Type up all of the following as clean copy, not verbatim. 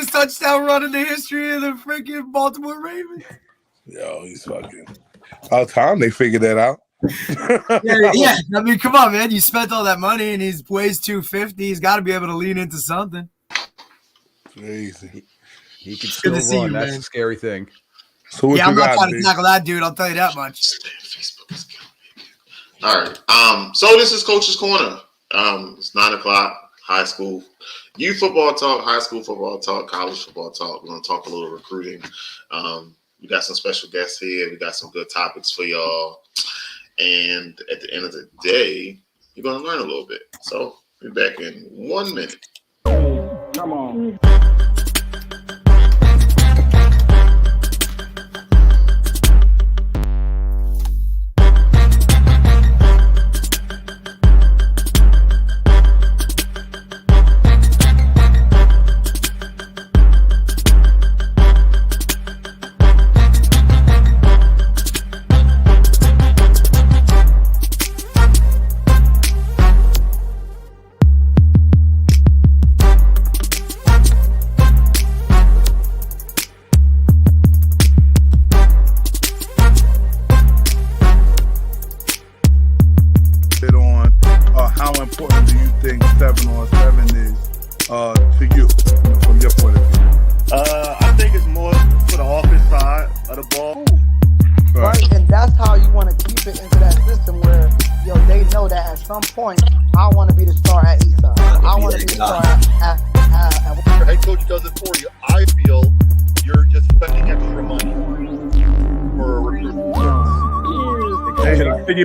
longest touchdown run in the history of the freaking Baltimore Ravens. Yo, he's fucking. About time they figured that out. Yeah. I mean, come on, man. You spent all that money, and he weighs 250. He's got to be able to lean into something. Crazy. He can still run. That's a scary thing. So what I'm not trying to tackle that dude. I'll tell you that much. All right. So this is Coach's Corner. It's 9:00. High school, youth football talk, high school football talk, college football talk. We're gonna talk a little recruiting. We got some special guests here. We got some good topics for y'all. And at the end of the day, you're gonna learn a little bit. So we'll be back in 1 minute. Come on.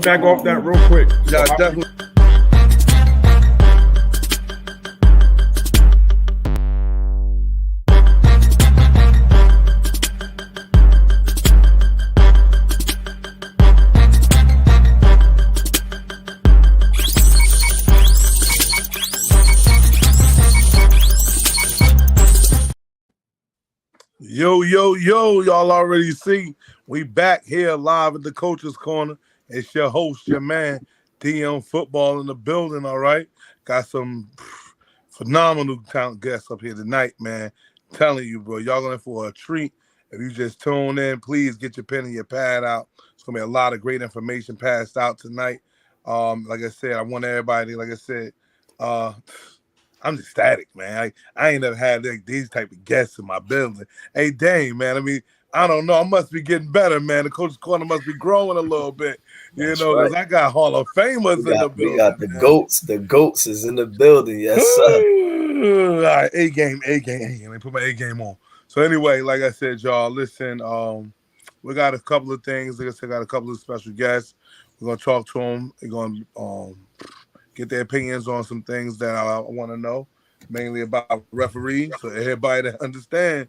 Back off that real quick. Yeah, definitely. Yo, y'all already see we back here live at the Coach's Corner. It's your host, your man, DM Football in the building, all right? Got some phenomenal talent guests up here tonight, man. I'm telling you, bro, y'all going for a treat. If you just tune in, please get your pen and your pad out. It's going to be a lot of great information passed out tonight. Like I said, I want everybody, like I said, I'm just ecstatic, man. I ain't never had these type of guests in my building. Hey, dang, man, I mean, I don't know. I must be getting better, man. The Coach's Corner must be growing a little bit, because right. I got Hall of Famers in the building. We got the GOATs. The GOATs is in the building. Yes, sir. All right, A game. Let me put my A game on. So anyway, like I said, y'all, listen, we got a couple of things. Like I said, got a couple of special guests. We're going to talk to them. We're going to get their opinions on some things that I want to know, mainly about referees. So everybody that understand,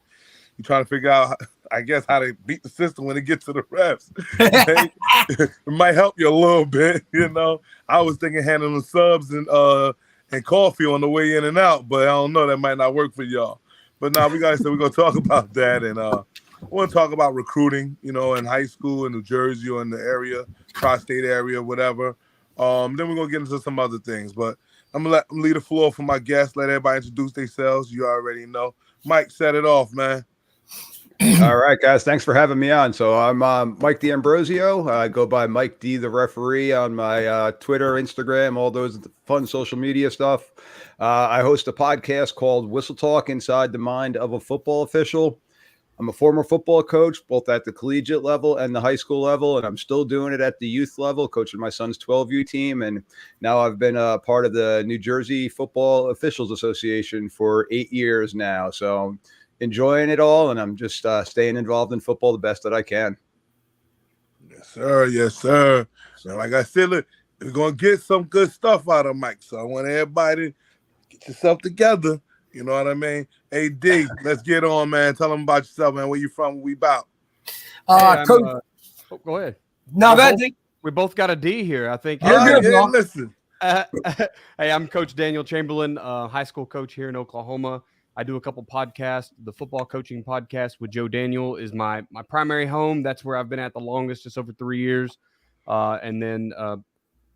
you're trying to figure out, I guess, how to beat the system when it gets to the refs. It might help you a little bit, I was thinking handling subs and coffee on the way in and out, but I don't know, that might not work for y'all. But now we're going to talk about that, and I want to talk about recruiting, in high school in New Jersey or in the area, tri-state area, whatever. Then we're going to get into some other things, but I'm going to leave the floor for my guests, let everybody introduce themselves. You already know. Mike, set it off, man. All right, guys. Thanks for having me on. So I'm Mike D'Ambrosio. I go by Mike D, the referee, on my Twitter, Instagram, all those fun social media stuff. I host a podcast called Whistle Talk Inside the Mind of a Football Official. I'm a former football coach, both at the collegiate level and the high school level, and I'm still doing it at the youth level, coaching my son's 12U team. And now I've been a part of the New Jersey Football Officials Association for 8 years now. So enjoying it all, and I'm just staying involved in football the best that I can. Yes, sir. Yes, sir. So like I said, look, we're going to get some good stuff out of Mike. So I want everybody to get yourself together. You know what I mean? Hey, D, let's get on, man. Tell them about yourself, man. Where you from? Where we about? Go ahead. No, we both got a D here, I think. Listen. Hey, I'm Coach Daniel Chamberlain, high school coach here in Oklahoma. I do a couple podcasts. The football coaching podcast with Joe Daniel is my primary home. That's where I've been at the longest, just over 3 years. And then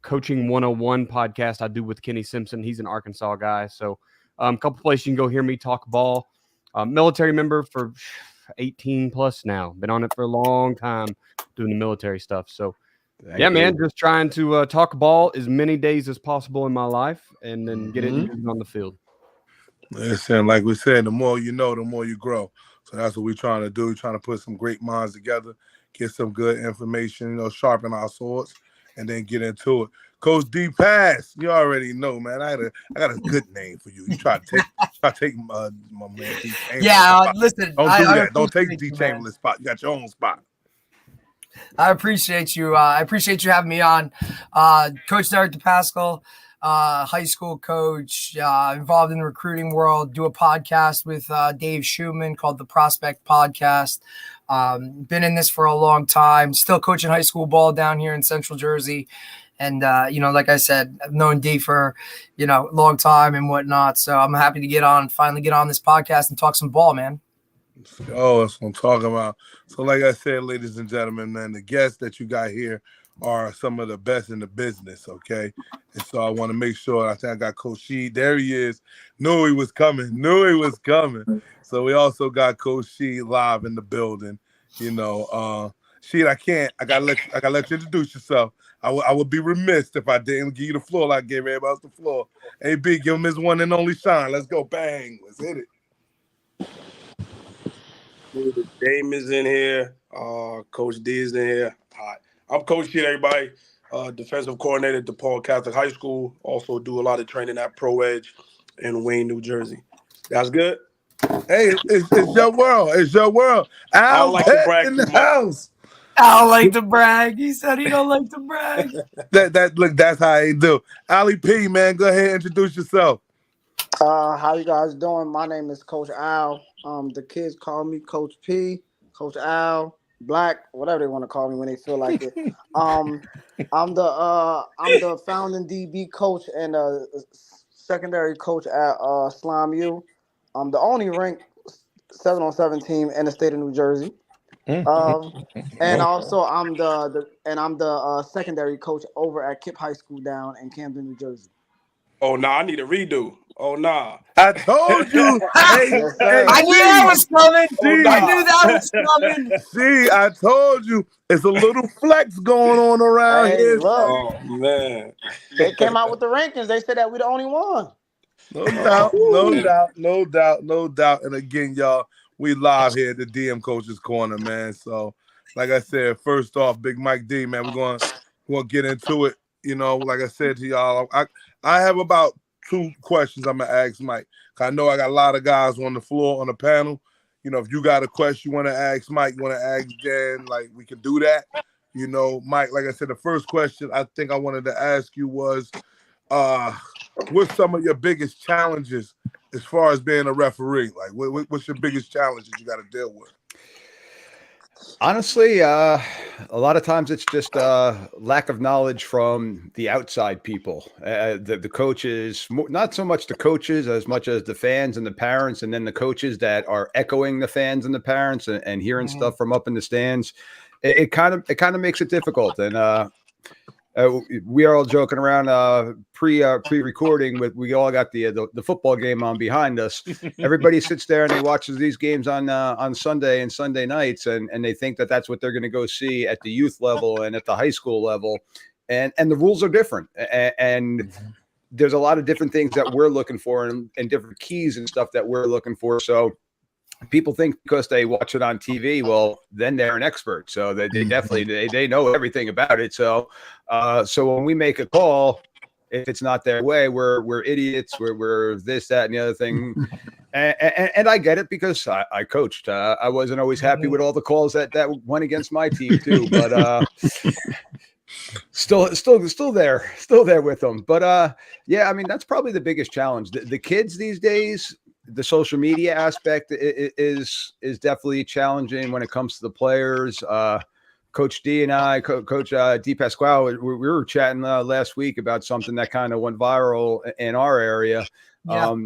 Coaching 101 podcast I do with Kenny Simpson. He's an Arkansas guy. So a couple places you can go hear me talk ball. Military member for 18 plus now. Been on it for a long time doing the military stuff. So, Thank man, you. just trying to talk ball as many days as possible in my life and then get it on the field. Listen, like we said, the more you know, the more you grow. So that's what we're trying to do. We're trying to put some great minds together, get some good information, sharpen our swords, and then get into it. Coach D Pass, you already know, man. I got a good name for you. You try to take my man D Chamberlain. Yeah, listen. Don't do that. Don't take appreciate D you, man. Chamberlain's spot. You got your own spot. I appreciate you. I appreciate you having me on. Coach Derek DePascal, high school coach, involved in the recruiting world, do a podcast with Dave Schumann called the Prospect Podcast. Been in this for a long time, still coaching high school ball down here in Central Jersey. And, like I said, I've known D for, a long time and whatnot. So I'm happy to finally get on this podcast and talk some ball, man. Oh, that's what I'm talking about. So like I said, ladies and gentlemen, man, the guests that you got here are some of the best in the business, okay? And so I want to make sure, I think I got Coach Sheed. There he is. Knew he was coming. So we also got Coach Sheed live in the building. Sheed, I gotta let you introduce yourself. I would be remiss if I didn't give you the floor like I gave everybody else the floor. Hey, B, give him his one and only shine. Let's go. Bang. Let's hit it. Dame is in here. Coach D is in here. Hi, I'm Coach Sheed, everybody. Defensive coordinator at DePaul Catholic High School. Also do a lot of training at Pro Edge in Wayne, New Jersey. That's good? Hey, it's your world. It's your world. Al like to brag in the too much. house. I don't like to brag. He said he don't like to brag. Look, that's how he do. Ali P, man, go ahead and introduce yourself. How you guys doing? My name is Coach Al. The kids call me Coach P, Coach Al, Black, whatever they want to call me when they feel like it. I'm the founding DB coach and secondary coach at Slime U. I'm the only ranked 7-on-7 team in the state of New Jersey. And also I'm the secondary coach over at Kip High School down in Camden, New Jersey. Oh, nah, I need a redo. Oh, nah. I told you. Hey, I knew that was coming. See, I knew that was coming. See, I told you. It's a little flex going on around Hey, here. look, Oh, man. they came out with the rankings. They said that we the only one. No doubt. And again, y'all, we live here at the DM Coach's Corner, man. So, like I said, first off, Big Mike D, man, we're gonna get into it. Like I said to y'all, I have about 2 questions I'm gonna ask Mike. I know I got a lot of guys on the floor on the panel. If you got a question you want to ask Mike, you want to ask Jan, like we can do that. Mike, like I said, the first question I think I wanted to ask you was, what's some of your biggest challenges as far as being a referee? Like, what's your biggest challenges you got to deal with? Honestly, a lot of times it's just lack of knowledge from the outside people. The coaches, not so much the coaches as much as the fans and the parents, and then the coaches that are echoing the fans and the parents and hearing stuff from up in the stands. It kind of makes it difficult. And we are all joking around pre-recording, but we all got the football game on behind us. Everybody sits there and they watch these games on Sunday and Sunday nights, and they think that that's what they're going to go see at the youth level and at the high school level, and the rules are different, and there's a lot of different things that we're looking for and different keys and stuff that we're looking for. So people think because they watch it on TV, well, then they're an expert. So they definitely they know everything about it. So when we make a call, if it's not their way, we're idiots. We're this, that, and the other thing. And I get it because I coached. I wasn't always happy with all the calls that went against my team too. But still there with them. But yeah, I mean that's probably the biggest challenge. The kids these days. The social media aspect is definitely challenging when it comes to the players. Coach D and I, Coach D Pasquale, we were chatting last week about something that kind of went viral in our area. Yeah.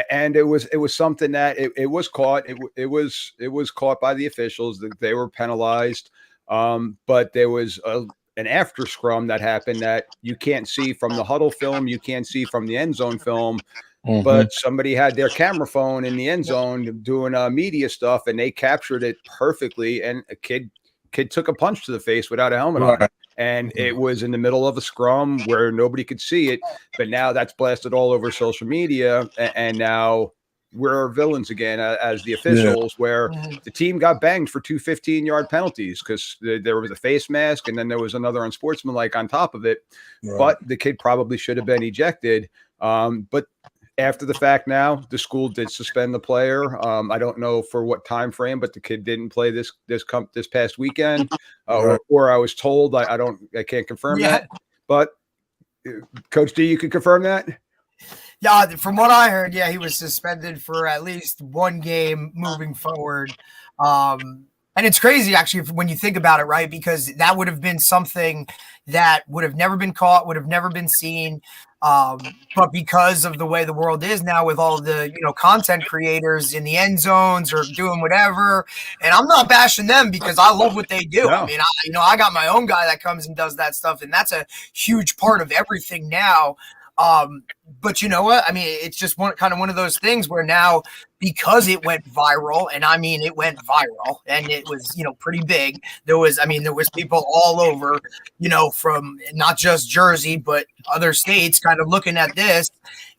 And it was something that it was caught. It was caught by the officials. That they were penalized. But there was an after scrum that happened that you can't see from the huddle film. You can't see from the end zone film. but somebody had their camera phone in the end zone doing media stuff, and they captured it perfectly. And a kid took a punch to the face without a helmet on, and it was in the middle of a scrum where nobody could see it. But now that's blasted all over social media, and now we're villains again as the officials, where the team got banged for 2 15-yard penalties because there was a face mask, and then there was another unsportsmanlike on top of it. But the kid probably should have been ejected. But after the fact, now the school did suspend the player. I don't know for what time frame, but the kid didn't play this past weekend, or I was told. I can't confirm that. But Coach D, you can confirm that. Yeah, from what I heard, he was suspended for at least one game moving forward. And it's crazy, actually, when you think about it, right? Because that would have been something that would have never been caught, would have never been seen. But because of the way the world is now, with all the content creators in the end zones or doing whatever, and I'm not bashing them because I love what they do. I mean, I got my own guy that comes and does that stuff, and that's a huge part of everything now. But you know what? I mean, it's just one of those things where now, because it went viral, and I mean, it went viral and it was, pretty big. There was people all over, from not just Jersey, but other states kind of looking at this.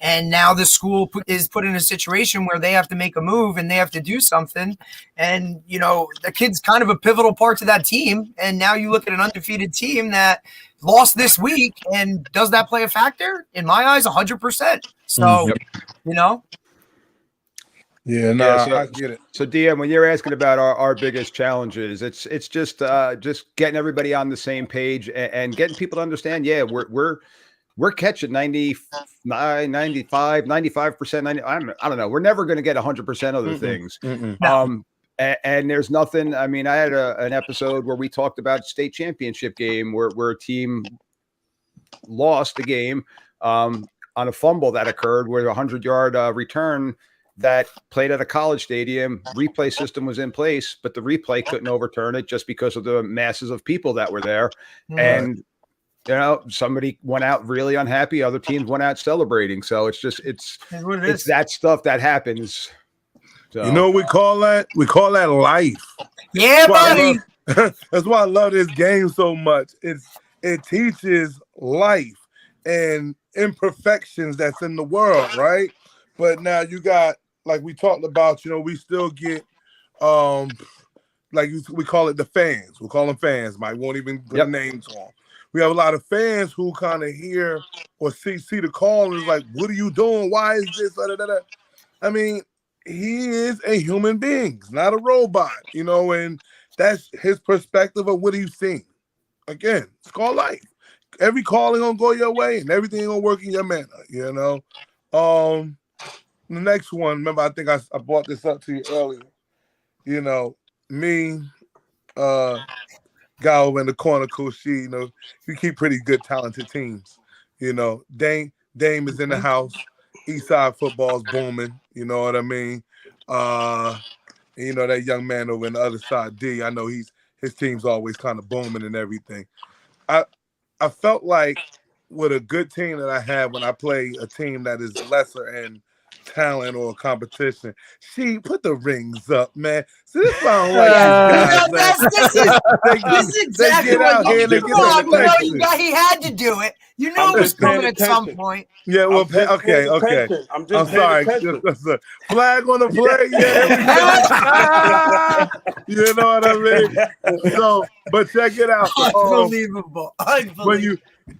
And now the school is put in a situation where they have to make a move and they have to do something. And, the kid's kind of a pivotal part to that team. And now you look at an undefeated team that lost this week, and does that play a factor? In my eyes, 100%. So, I get it. So DM, when you're asking about our biggest challenges, it's just getting everybody on the same page and getting people to understand. Yeah, we're catching 95, 95%. I don't know. We're never going to get 100% other things. And there's nothing. I mean, I had an episode where we talked about state championship game where a team lost the game on a fumble that occurred with a 100-yard return that played at a college stadium. Replay system was in place, but the replay couldn't overturn it just because of the masses of people that were there. And somebody went out really unhappy. Other teams went out celebrating. So it's that stuff that happens. So. You know what we call that? We call that life. Yeah, buddy. That's why I love this game so much. It teaches life and imperfections that's in the world, right? But now you got, like we talked about, we still get we call it the fans. We'll call them fans. Mike won't even put names on. We have a lot of fans who kind of hear or see the call and is like, what are you doing? Why is this? I mean, he is a human being, not a robot, and that's his perspective of what he's seen. Again, it's called life. Every call ain't gonna go your way, and everything ain't gonna work in your manner, The next one, remember, I think I brought this up to you earlier. Me, guy over in the corner, Coach She, you keep pretty good, talented teams. Dame is in the house. Eastside football's booming. You know what I mean? That young man over in the other side, D, I know his team's always kind of booming and everything. I felt like with a good team that I have when I play a team that is lesser in talent or competition, she put the rings up, man. So this is why I don't like this is exactly what he had to do it. It was coming at some point. Yeah, well, okay. I'm sorry. Flag on the play. Yeah. You know what I mean? So, but check it out. Unbelievable.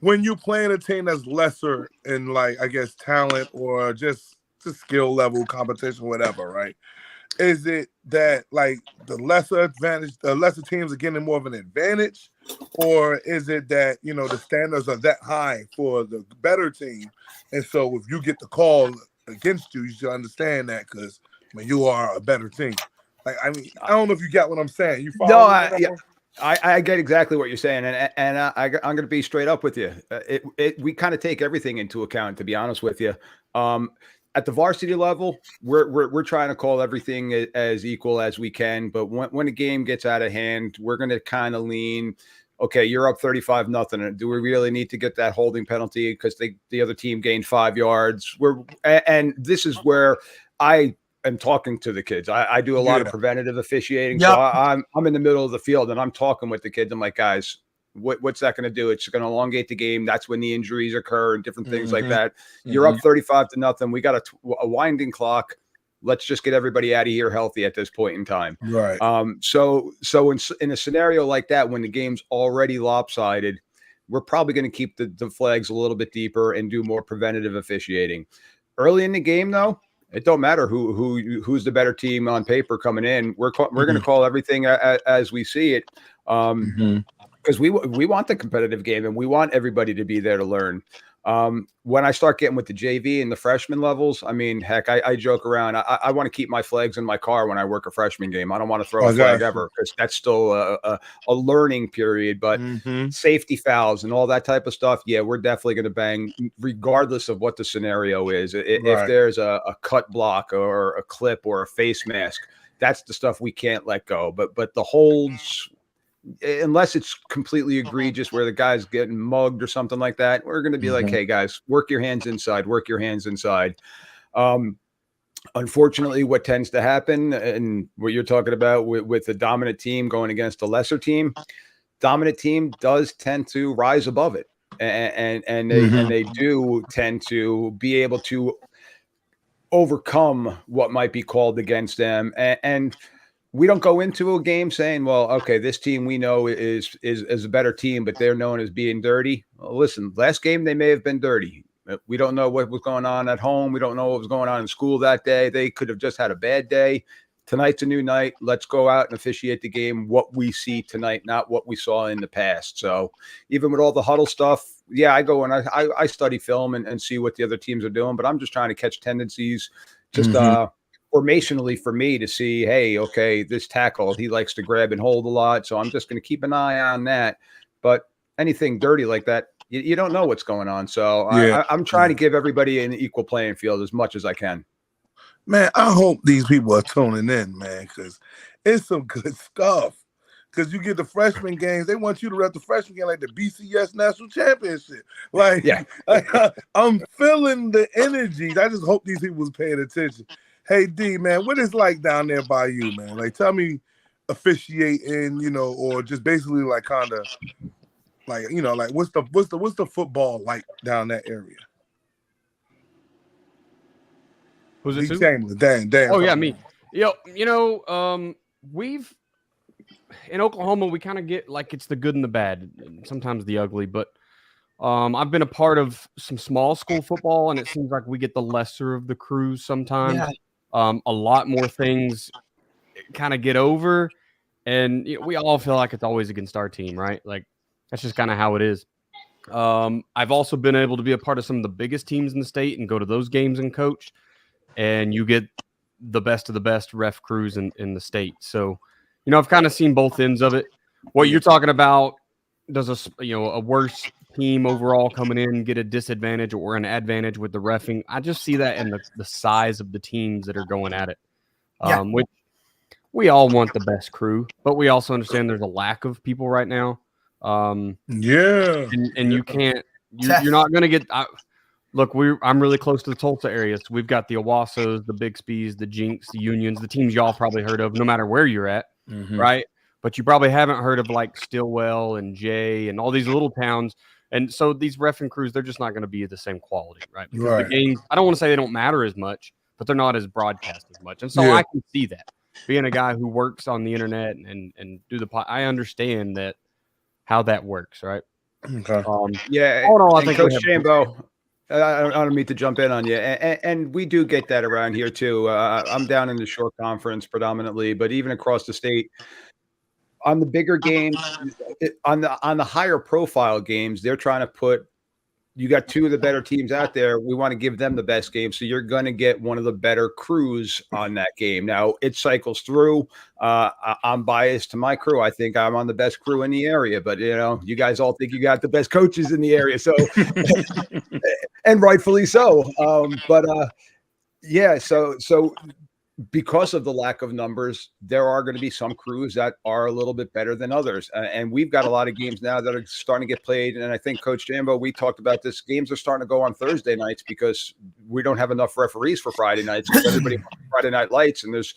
When you play in a team that's lesser in, like, I guess, talent or just skill level competition, whatever, right? Is it that, like, the lesser teams are getting more of an advantage, or is it that the standards are that high for the better team, and so if you get the call against you, you should understand that because you are a better team. Like, I mean, I don't know if you get what I'm saying. You follow? No, I get exactly what you're saying, and I'm going to be straight up with you. We kind of take everything into account, to be honest with you. At the varsity level, we're trying to call everything as equal as we can. But when a game gets out of hand, we're going to kind of lean, okay, you're up 35-0. And do we really need to get that holding penalty because the other team gained 5 yards? And this is where I am talking to the kids. I do a lot of preventative officiating. Yep. So I'm in the middle of the field and I'm talking with the kids. I'm like, guys, what's that going to do? It's going to elongate the game. That's when the injuries occur and different things like that. You're up 35-0. We got a winding clock. Let's just get everybody out of here healthy at this point in time. Right. So in a scenario like that, when the game's already lopsided, we're probably going to keep the flags a little bit deeper and do more preventative officiating. Early in the game, though, it don't matter who's the better team on paper coming in. We're going to call everything as we see it, because we want the competitive game and we want everybody to be there to learn. When I start getting with the JV and the freshman levels, I mean, heck, I joke around. I want to keep my flags in my car when I work a freshman game. I don't want to throw a flag ever because that's still a learning period. But safety fouls and all that type of stuff, yeah, we're definitely going to bang regardless of what the scenario is. If there's a cut block or a clip or a face mask, that's the stuff we can't let go. But the holds, unless it's completely egregious where the guy's getting mugged or something like that, we're going to be like, hey guys, work your hands inside. Unfortunately, what tends to happen and what you're talking about with the dominant team going against a lesser team, dominant team does tend to rise above it. And they do tend to be able to overcome what might be called against them. And we don't go into a game saying, well, okay, this team we know is a better team, but they're known as being dirty. Well, listen, last game they may have been dirty. We don't know what was going on at home. We don't know what was going on in school that day. They could have just had a bad day. Tonight's a new night. Let's go out and officiate the game what we see tonight, not what we saw in the past. So even with all the huddle stuff, yeah, I go and I study film and see what the other teams are doing, but I'm just trying to catch tendencies, just formationally for me to see, hey, okay, this tackle, he likes to grab and hold a lot. So I'm just going to keep an eye on that. But anything dirty like that, you don't know what's going on. So I'm trying to give everybody an equal playing field as much as I can. Man, I hope these people are tuning in, man, because it's some good stuff. Because you get the freshman games, they want you to rep the freshman game like the BCS National Championship. Like, I'm feeling the energies. I just hope these people was paying attention. Hey, D, man, what is like down there by you, man? Like, tell me officiating, or just basically like kind of like, like what's the football like down that area? Who's it? Chamberlain, Dan. Oh yeah, me. We've in Oklahoma we kind of get like it's the good and the bad, and sometimes the ugly. But I've been a part of some small school football, and it seems like we get the lesser of the crews sometimes. Yeah. A lot more things kind of get over, and we all feel like it's always against our team, right? Like that's just kind of how it is. I've also been able to be a part of some of the biggest teams in the state and go to those games and coach, and you get the best of the best ref crews in the state. So, I've kind of seen both ends of it. What you're talking about, does a worse team overall coming in get a disadvantage or an advantage with the reffing? I just see that in the size of the teams that are going at it. Which we all want the best crew, but we also understand there's a lack of people right now. And you can't, you're not going to get, look, I'm really close to the Tulsa area. So we've got the Owassos, the Bixby's, the Jinx, the Unions, the teams y'all probably heard of no matter where you're at. Right. But you probably haven't heard of like Stillwell and Jay and all these little towns. And so these reffing crews, they're just not going to be the same quality, right? Because the games, I don't want to say they don't matter as much, but they're not as broadcast as much. And so I can see that. Being a guy who works on the internet and do I understand that how that works, right? Okay. All in all, I think Coach Shambo, I don't mean to jump in on you, and we do get that around here too. I'm down in the Shore Conference predominantly, but even across the state, on the bigger games, on the higher profile games, they're trying to put. You got two of the better teams out there. We want to give them the best game, so you're going to get one of the better crews on that game. Now it cycles through. I'm biased to my crew. I think I'm on the best crew in the area, but you guys all think you got the best coaches in the area, so and rightfully so. So because of the lack of numbers, there are going to be some crews that are a little bit better than others. And we've got a lot of games now that are starting to get played. And I think, Coach Jambo, we talked about this. Games are starting to go on Thursday nights because we don't have enough referees for Friday nights. Everybody wants Friday night lights, and there's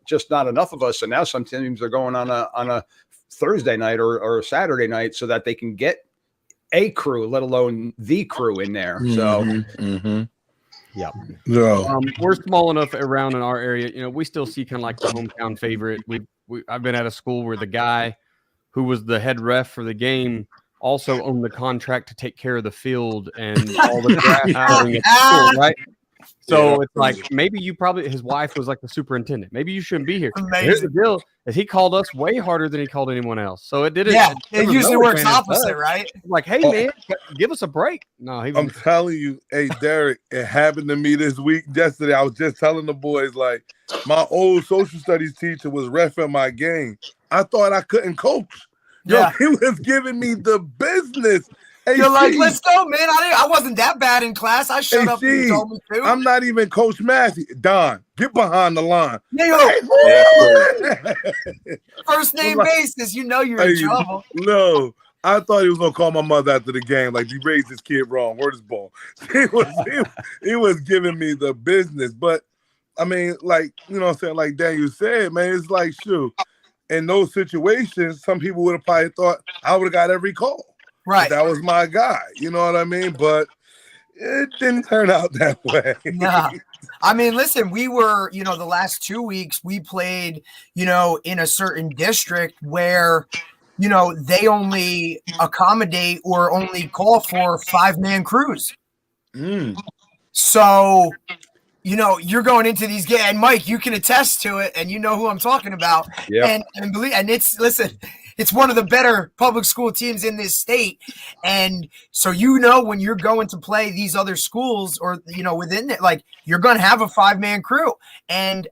just not enough of us. So now some teams are going on a Thursday night or a Saturday night so that they can get a crew, let alone the crew in there. So. Yeah. Yeah. We're small enough around in our area. You know, we still see kind of like the hometown favorite. I've been at a school where the guy who was the head ref for the game also owned the contract to take care of the field and all the grass cutting at the school, right? So it's like maybe his wife was like the superintendent. Maybe you shouldn't be here. Here's the deal: is he called us way harder than he called anyone else. So it didn't. Yeah, it usually works opposite, right? Like, hey man, give us a break. No, I'm telling you, hey Derek, it happened to me this week. Yesterday, I was just telling the boys, like, my old social studies teacher was reffing my game. I thought I couldn't coach. Yo, he was giving me the business. Hey, you're like, let's go, man. I wasn't that bad in class. I showed up and you told me to. I'm not even Coach Massey. Don, get behind the line. First name basis, you know you're in trouble. No, I thought he was gonna call my mother after the game, like he raised his kid wrong. Where's his ball? He was giving me the business. But I mean, like, you know what I'm saying? Like Daniel said, man, it's like, shoot. In those situations, some people would have probably thought I would have got every call. Right. That was my guy. You know what I mean? But it didn't turn out that way. Nah. I mean, listen, we were, the last 2 weeks we played, in a certain district where, they only accommodate or only call for 5-man crews. So, you're going into these games, and Mike, you can attest to it, and you know who I'm talking about. Yeah. And it's one of the better public school teams in this state. And so, when you're going to play these other schools or, within it, like, you're going to have a 5-man crew. And,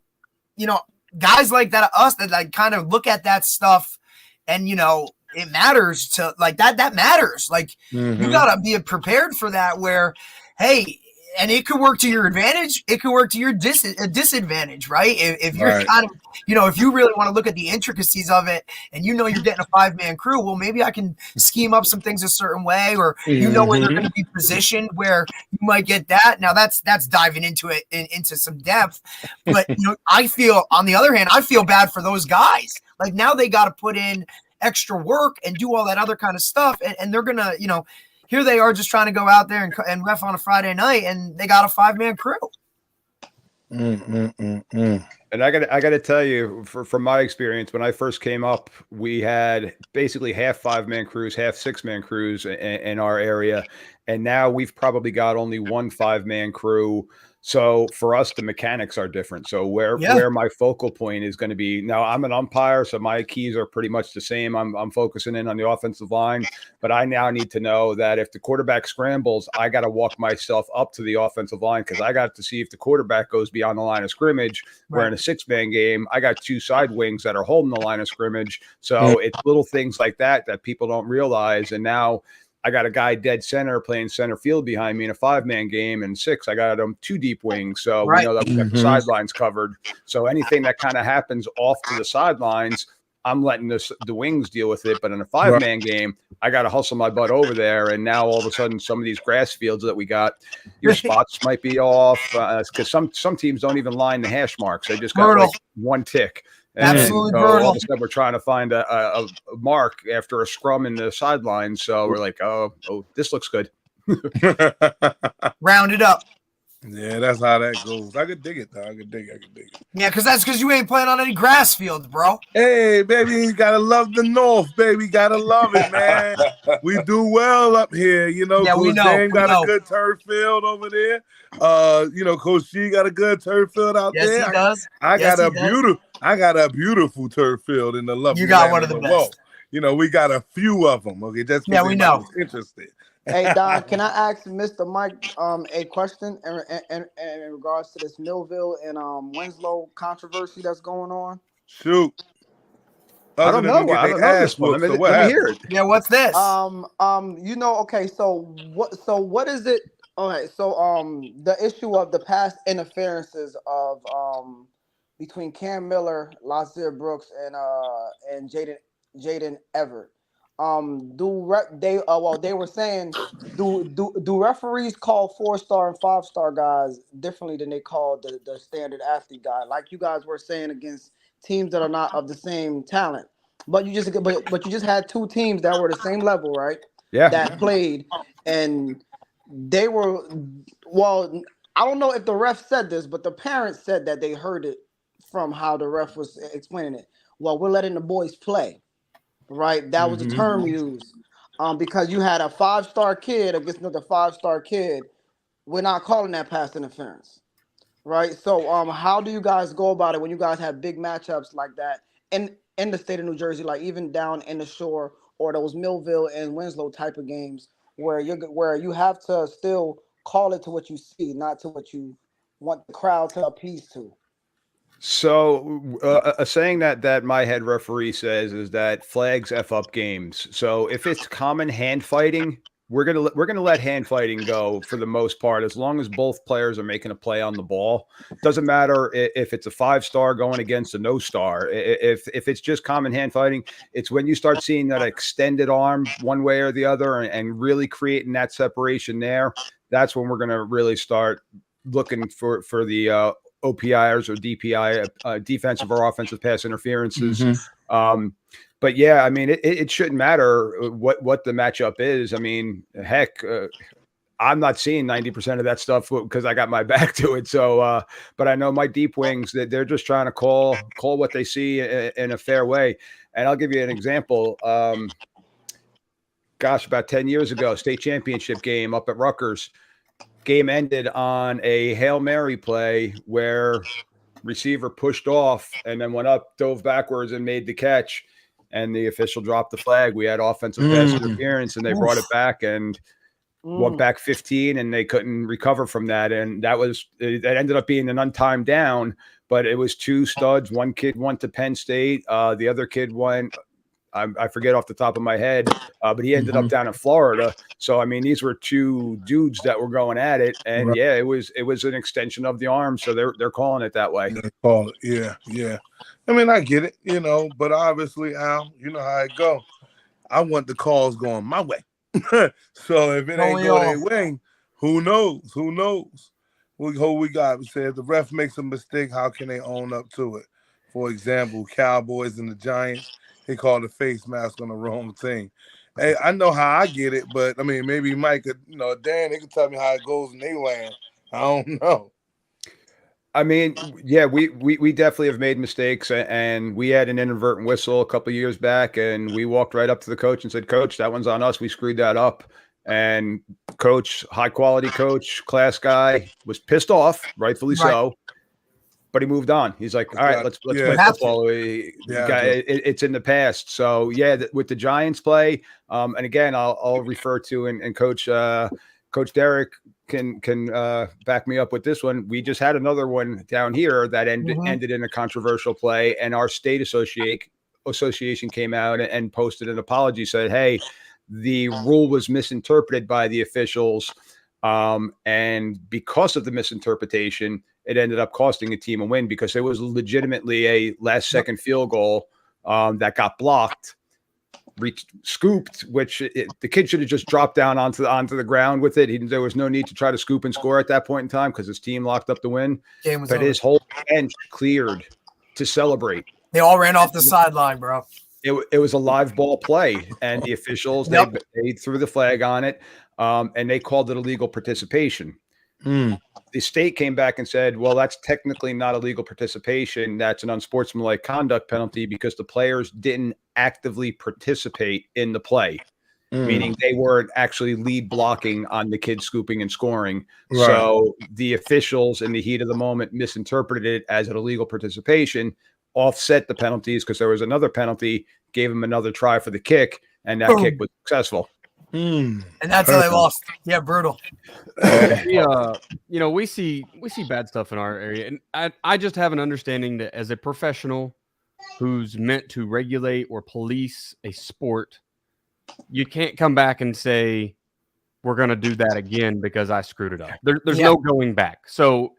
guys like that, us that like kind of look at that stuff and, it matters to like that matters. Like, you got to be prepared for that where, hey, and it could work to your advantage. It could work to your disadvantage, right? If you're kind of, if you really want to look at the intricacies of it and you're getting a 5-man crew, well, maybe I can scheme up some things a certain way, or where they're going to be positioned where you might get that. Now that's diving into it into some depth. But, I feel, on the other hand, I feel bad for those guys. Like, now they got to put in extra work and do all that other kind of stuff. And they're going to, here they are just trying to go out there and ref on a Friday night, and they got a 5-man crew. And I got to tell you, from my experience, when I first came up, we had basically half 5-man crews, half 6-man crews in our area, and now we've probably got only one 5-man crew. So for us, the mechanics are different. So where my focal point is going to be, now I'm an umpire, so my keys are pretty much the same. I'm focusing in on the offensive line, but I now need to know that if the quarterback scrambles, I got to walk myself up to the offensive line, because I got to see if the quarterback goes beyond the line of scrimmage. Right. Where in a 6-man game, I got 2 side wings that are holding the line of scrimmage. So it's little things like that people don't realize. And now I got a guy dead center playing center field behind me in a 5-man game, and 6, I got him 2 deep wings. So we know that we got the sidelines covered. So anything that kind of happens off to the sidelines, I'm letting the wings deal with it. But in a 5-man game, I got to hustle my butt over there. And now all of a sudden, some of these grass fields that we got, your spots might be off, because some teams don't even line the hash marks. They just got like 1 tick. Absolutely so brutal. All of a sudden, we're trying to find a mark after a scrum in the sidelines. So we're like, oh, this looks good. Round it up. Yeah, that's how that goes. I could dig it, though. I could dig it. Yeah, that's because you ain't playing on any grass fields, bro. Hey, baby, you gotta love the North, baby. Gotta love it, man. We do well up here, Yeah, we know. James got a good turf field over there. Coach G got a good turf field out there. Yes, he does. I got a beautiful turf field in the lovely. You got one of the best. We got a few of them. Okay, that's we know. Interested. Hey, Don, can I ask Mr. Mike a question in regards to this Millville and Winslow controversy that's going on? Shoot. I don't know this one. Let me hear it. Yeah, what's this? Okay, so what is it? Okay, so the issue of the past interferences of between Cam Miller, Lazir Brooks, and Jaden Everett. They were saying, do referees call 4-star and 5-star guys differently than they call the standard athlete guy? Like you guys were saying, against teams that are not of the same talent. But you just had two teams that were the same level, right? Yeah. That played, and they were, well, I don't know if the ref said this, but the parents said that they heard it from how the ref was explaining it. Well, we're letting the boys play, right? That was the term used. Because you had a 5-star kid against another 5-star kid. We're not calling that pass interference, right? So how do you guys go about it when you guys have big matchups like that in the state of New Jersey, like even down in the Shore or those Millville and Winslow type of games where you have to still call it to what you see, not to what you want the crowd to appease to? So a saying that my head referee says is that flags F up games. So if it's common hand fighting, we're gonna let hand fighting go for the most part, as long as both players are making a play on the ball. Doesn't matter if it's a 5-star going against a no star. If it's just common hand fighting, it's when you start seeing that extended arm one way or the other and really creating that separation there. That's when we're gonna really start looking for the OPIs or DPI, defensive or offensive pass interferences. But yeah, I mean, it shouldn't matter what the matchup is. I mean, heck, I'm not seeing 90% of that stuff because I got my back to it. So, but I know my deep wings that they're just trying to call what they see in a fair way. And I'll give you an example. About 10 years ago, state championship game up at Rutgers. Game ended on a Hail Mary play where receiver pushed off and then went up, dove backwards, and made the catch. And the official dropped the flag. We had offensive pass interference, and they brought it back and went back 15, and they couldn't recover from that. And that ended up being an untimed down, but it was two studs. One kid went to Penn State. The other kid went, I forget off the top of my head, but he ended up down in Florida. So, I mean, these were two dudes that were going at it. And Right. yeah, it was an extension of the arm. So they're calling it that way. They call it. Yeah. I mean, I get it, but obviously, Al, you know how it go. I want the calls going my way. So if it ain't going their way, who knows? Who we got? We said the ref makes a mistake, how can they own up to it? For example, Cowboys and the Giants, they call the face mask on the wrong thing. Hey, I know how I get it, but I mean, maybe Mike could, Dan, they could tell me how it goes in their land. I don't know. I mean, yeah, we definitely have made mistakes, and we had an inadvertent whistle a couple of years back, and we walked right up to the coach and said, "Coach, that one's on us. We screwed that up." And coach, high quality coach, class guy, was pissed off, rightfully so. But he moved on. He's like, "All right, let's play football." It's in the past. So yeah, with the Giants play, and again, I'll refer to and Coach Derek can back me up with this one. We just had another one down here that ended in a controversial play, and our state association came out and posted an apology, said, "Hey, the rule was misinterpreted by the officials, and because of the misinterpretation, it ended up costing a team a win because it was legitimately a last-second field goal that got blocked." Scooped, which the kid should have just dropped down onto the ground with it. There was no need to try to scoop and score at that point in time because his team locked up the win. But his whole bench cleared to celebrate. They all ran off the sideline, bro. It was a live ball play, and the officials they threw the flag on it, and they called it illegal participation. The state came back and said, well, that's technically not illegal participation. That's an unsportsmanlike conduct penalty because the players didn't actively participate in the play, meaning they weren't actually lead blocking on the kid scooping and scoring. Right. So the officials in the heat of the moment misinterpreted it as an illegal participation, offset the penalties because there was another penalty, gave him another try for the kick, and that kick was successful. And that's how they lost. Yeah, brutal. We see bad stuff in our area, and I just have an understanding that as a professional who's meant to regulate or police a sport, you can't come back and say we're going to do that again because I screwed it up. There's no going back. So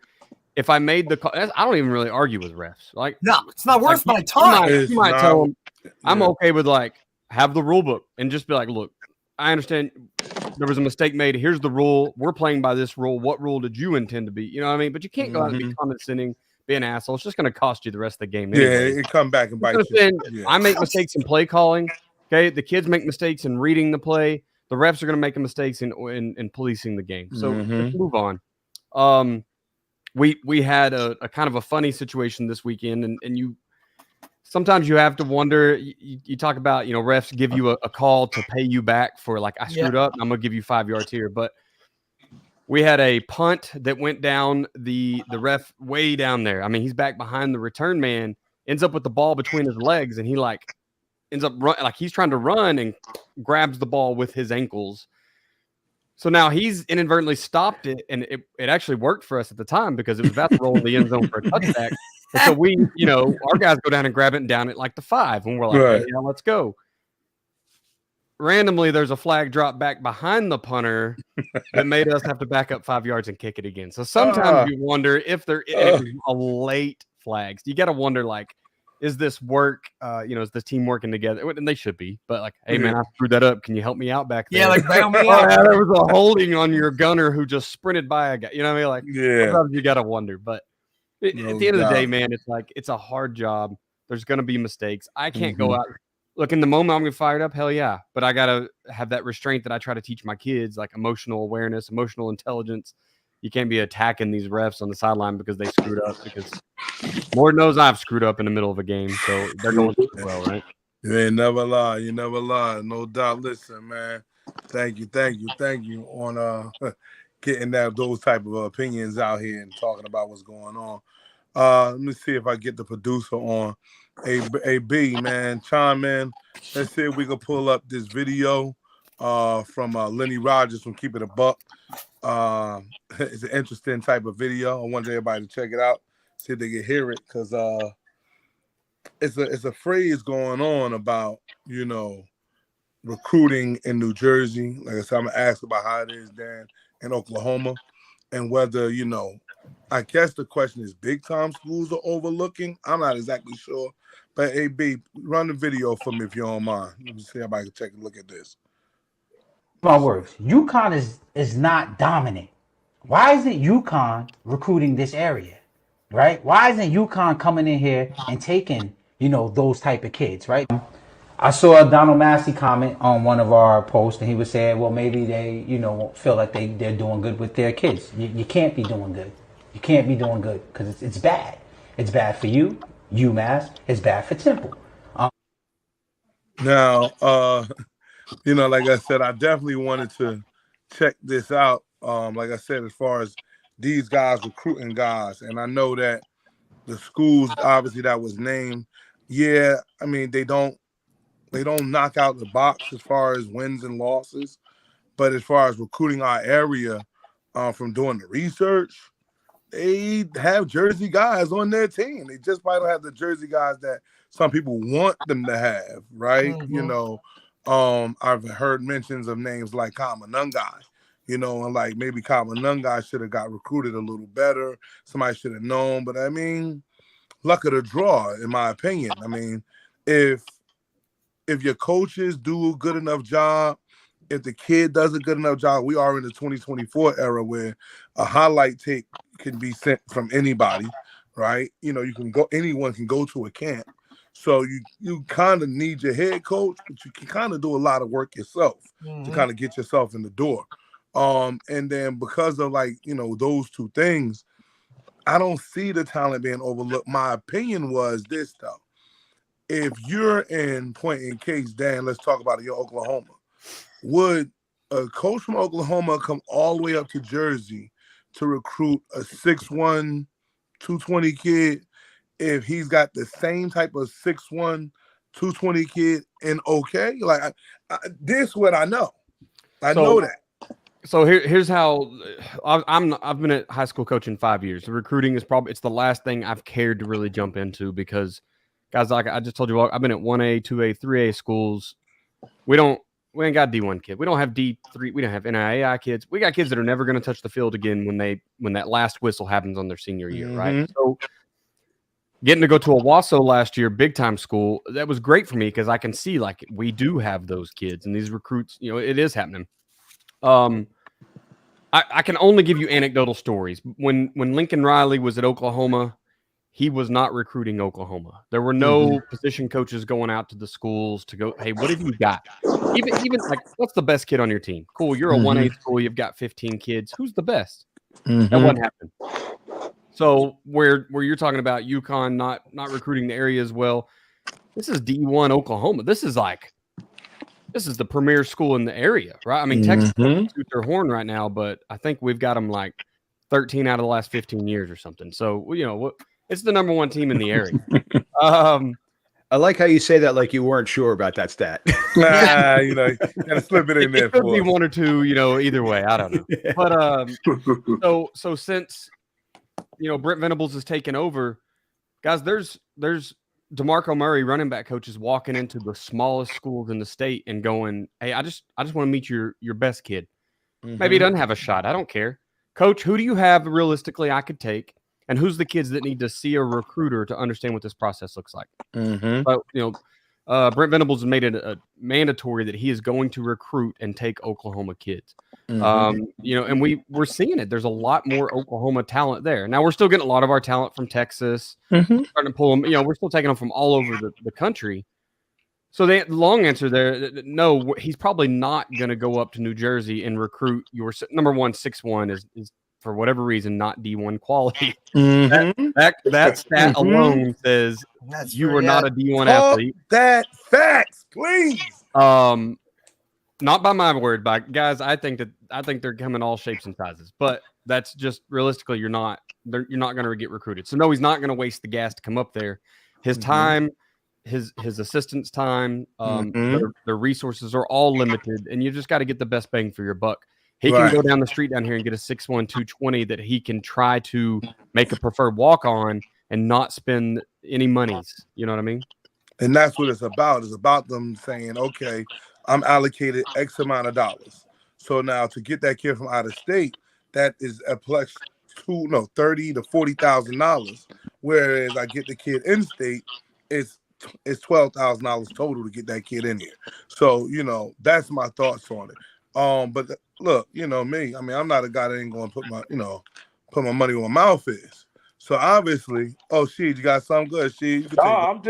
if I made the call, I don't even really argue with refs. Like, No, it's not worth my you time. might, you might tell them, I'm yeah. okay with like have the rule book and just be like, look, I understand there was a mistake made. Here's the rule. We're playing by this rule. What rule did you intend to be? You know what I mean? But you can't go out and be condescending, be an asshole. It's just going to cost you the rest of the game anyway. Yeah, it come back and bite you. Yeah. I make mistakes in play calling. Okay, the kids make mistakes in reading the play. The refs are going to make mistakes in policing the game. So let's move on. We had a kind of a funny situation this weekend, and you sometimes you have to wonder. You talk about refs give you a call to pay you back for like I screwed up. I'm gonna give you 5 yards here, but we had a punt that went down the ref way down there. I mean, he's back behind the return man, ends up with the ball between his legs, and he like ends up like he's trying to run and grabs the ball with his ankles. So now he's inadvertently stopped it, and it actually worked for us at the time because it was about to roll in the end zone for a touchback. And so we, our guys go down and grab it and down at like the 5, and we're like, Right. hey, let's go. Randomly, there's a flag drop back behind the punter that made us have to back up 5 yards and kick it again. So sometimes you wonder if there is a late flags. You got to wonder, like, is this work? Is this team working together? And they should be. But like, hey man, I screwed that up. Can you help me out back there? Yeah, like bail me Oh, out. yeah, there was a holding on your gunner who just sprinted by a guy. You know what I mean? Like, Yeah. sometimes you got to wonder. But at the end of the day, man, it's like it's a hard job. There's going to be mistakes. I can't go out. Look, in the moment I'm going to fire it up. Hell yeah. But I got to have that restraint that I try to teach my kids, like emotional awareness, emotional intelligence. You can't be attacking these refs on the sideline because they screwed up. Because Lord knows I've screwed up in the middle of a game, so they're going to do well, right? You ain't never lie. You never lie. No doubt. Listen, man. Thank you on getting those type of opinions out here and talking about what's going on. Let me see if I get the producer on. AB, man, chime in. Let's see if we can pull up this video from Lenny Rogers from Keep It a Buck. It's an interesting type of video. I want everybody to check it out, see if they can hear it, because it's a phrase going on about recruiting in New Jersey. Like I said, I'm gonna ask about how it is down in Oklahoma, and whether I guess the question is big time schools are overlooking. I'm not exactly sure, but AB, run the video for me if you don't mind. Let me see if everybody can take a look at this. My words, UConn is not dominant. Why isn't UConn recruiting this area, right? Why isn't UConn coming in here and taking, those type of kids, right? I saw a Donald Massey comment on one of our posts, and he was saying, well, maybe they, feel like they're doing good with their kids. You can't be doing good. You can't be doing good because it's bad. It's bad for you, UMass. It's bad for Temple. Now, like I said, I definitely wanted to check this out. Like I said, as far as these guys recruiting guys, and I know that the schools obviously that was named, I mean they don't knock out the box as far as wins and losses, but as far as recruiting our area, from doing the research, they have Jersey guys on their team. They just might don't have the Jersey guys that some people want them to have, right? I've heard mentions of names like Kama Nungai, and like maybe Kama Nungai should have got recruited a little better. Somebody should have known, but I mean, luck of the draw, in my opinion. I mean, if your coaches do a good enough job, if the kid does a good enough job, we are in the 2024 era where a highlight tape can be sent from anybody, right? Anyone can go to a camp. So you kind of need your head coach, but you can kind of do a lot of work yourself to kind of get yourself in the door. And then because of those two things, I don't see the talent being overlooked. My opinion was this though. If you're in point in case, Dan, let's talk about your Oklahoma. Would a coach from Oklahoma come all the way up to Jersey to recruit a 6'1", 220 kid if he's got the same type of 6'1", 220 kid in OK? Like, this is what I know. I know that. So here's how I've been at high school coaching 5 years. The recruiting is it's the last thing I've cared to really jump into because guys, like I just told you, I've been at 1A, 2A, 3A schools. We don't We ain't got D1 kid. We don't have D3. We don't have NAIA kids. We got kids that are never going to touch the field again when that last whistle happens on their senior year, right? So getting to go to Owasso last year, big time school, that was great for me because I can see like we do have those kids and these recruits. It is happening. I can only give you anecdotal stories. When Lincoln Riley was at Oklahoma, he was not recruiting Oklahoma. There were no position coaches going out to the schools to go, hey, what have you got? Even like, what's the best kid on your team? Cool, you're a 1A school, you've got 15 kids. Who's the best? That wouldn't happen. So where you're talking about UConn not recruiting the area as well, this is D1 Oklahoma. This is the premier school in the area, right? I mean, Texas toot their horn right now, but I think we've got them like 13 out of the last 15 years or something. So, it's the number one team in the area. I like how you say that like you weren't sure about that stat. Nah, gotta slip it in there. It could be one or two, either way. I don't know. But so since Brent Venables has taken over, guys, there's DeMarco Murray, running back coaches, walking into the smallest schools in the state and going, hey, I just want to meet your best kid. Maybe he doesn't have a shot. I don't care. Coach, who do you have realistically I could take? And who's the kids that need to see a recruiter to understand what this process looks like? But, Brent Venables has made it a mandatory that he is going to recruit and take Oklahoma kids. And we're seeing it. There's a lot more Oklahoma talent there. Now we're still getting a lot of our talent from Texas, starting to pull them. We're still taking them from all over the country. So the long answer there, no, he's probably not going to go up to New Jersey and recruit your number one 6'1" is for whatever reason not D1 quality. That stat alone says you are not a D1 athlete. That facts, please. Not by my word, by guys. I think they're coming all shapes and sizes, but that's just realistically you're not going to get recruited. So no, he's not going to waste the gas to come up there. His time, his assistant's time, their resources are all limited, and you just got to get the best bang for your buck. He can go down the street down here and get a 6'1", 220 that he can try to make a preferred walk on and not spend any monies. You know what I mean? And that's what it's about. It's about them saying, okay, I'm allocated X amount of dollars. So now to get that kid from out of state, that is a plus $30,000 to $40,000. Whereas I get the kid in state, it's $12,000 total to get that kid in here. So, that's my thoughts on it. But look, me, I mean, I'm not a guy that ain't going to put my money where my mouth is. So obviously, you got something good, Sheed. No, I'm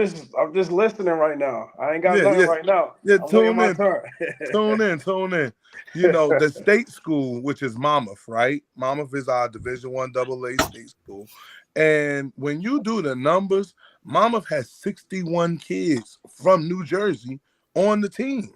just listening right now. I ain't got nothing right now. Yeah, tune in. Tune in. The state school, which is Monmouth, right? Monmouth is our Division I AA state school. And when you do the numbers, Monmouth has 61 kids from New Jersey on the team,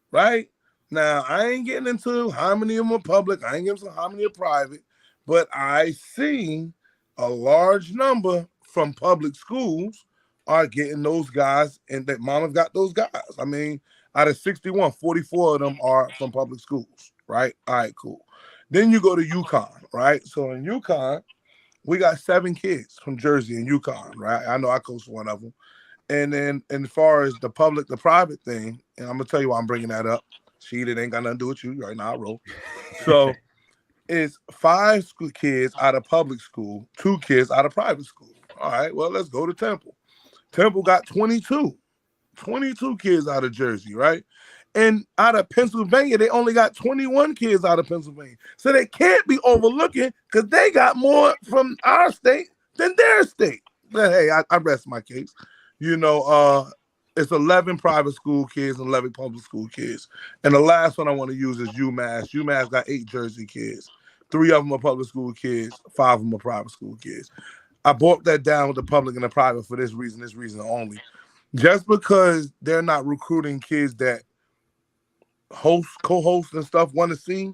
right? Now, I ain't getting into how many of them are public. I ain't getting into how many are private. But I see a large number from public schools are getting those guys, and that Monmouth got those guys. I mean, out of 61, 44 of them are from public schools, right? All right, cool. Then you go to UConn, right? So in UConn, we got 7 kids from Jersey in UConn, right? I know I coached one of them. And then as far as the private thing, and I'm going to tell you why I'm bringing that up. It ain't got nothing to do with you right now. I roll. So it's 5 kids out of public school, 2 kids out of private school. All right, well, let's go to Temple. Temple got 22 kids out of Jersey, right? And out of Pennsylvania, they only got 21 kids out of Pennsylvania. So they can't be overlooking because they got more from our state than their state. But hey, I rest my case. It's 11 private school kids and 11 public school kids. And the last one I want to use is UMass. UMass got 8 Jersey kids. 3 of them are public school kids. 5 of them are private school kids. I broke that down with the public and the private for this reason only. Just because they're not recruiting kids that co-hosts and stuff want to see,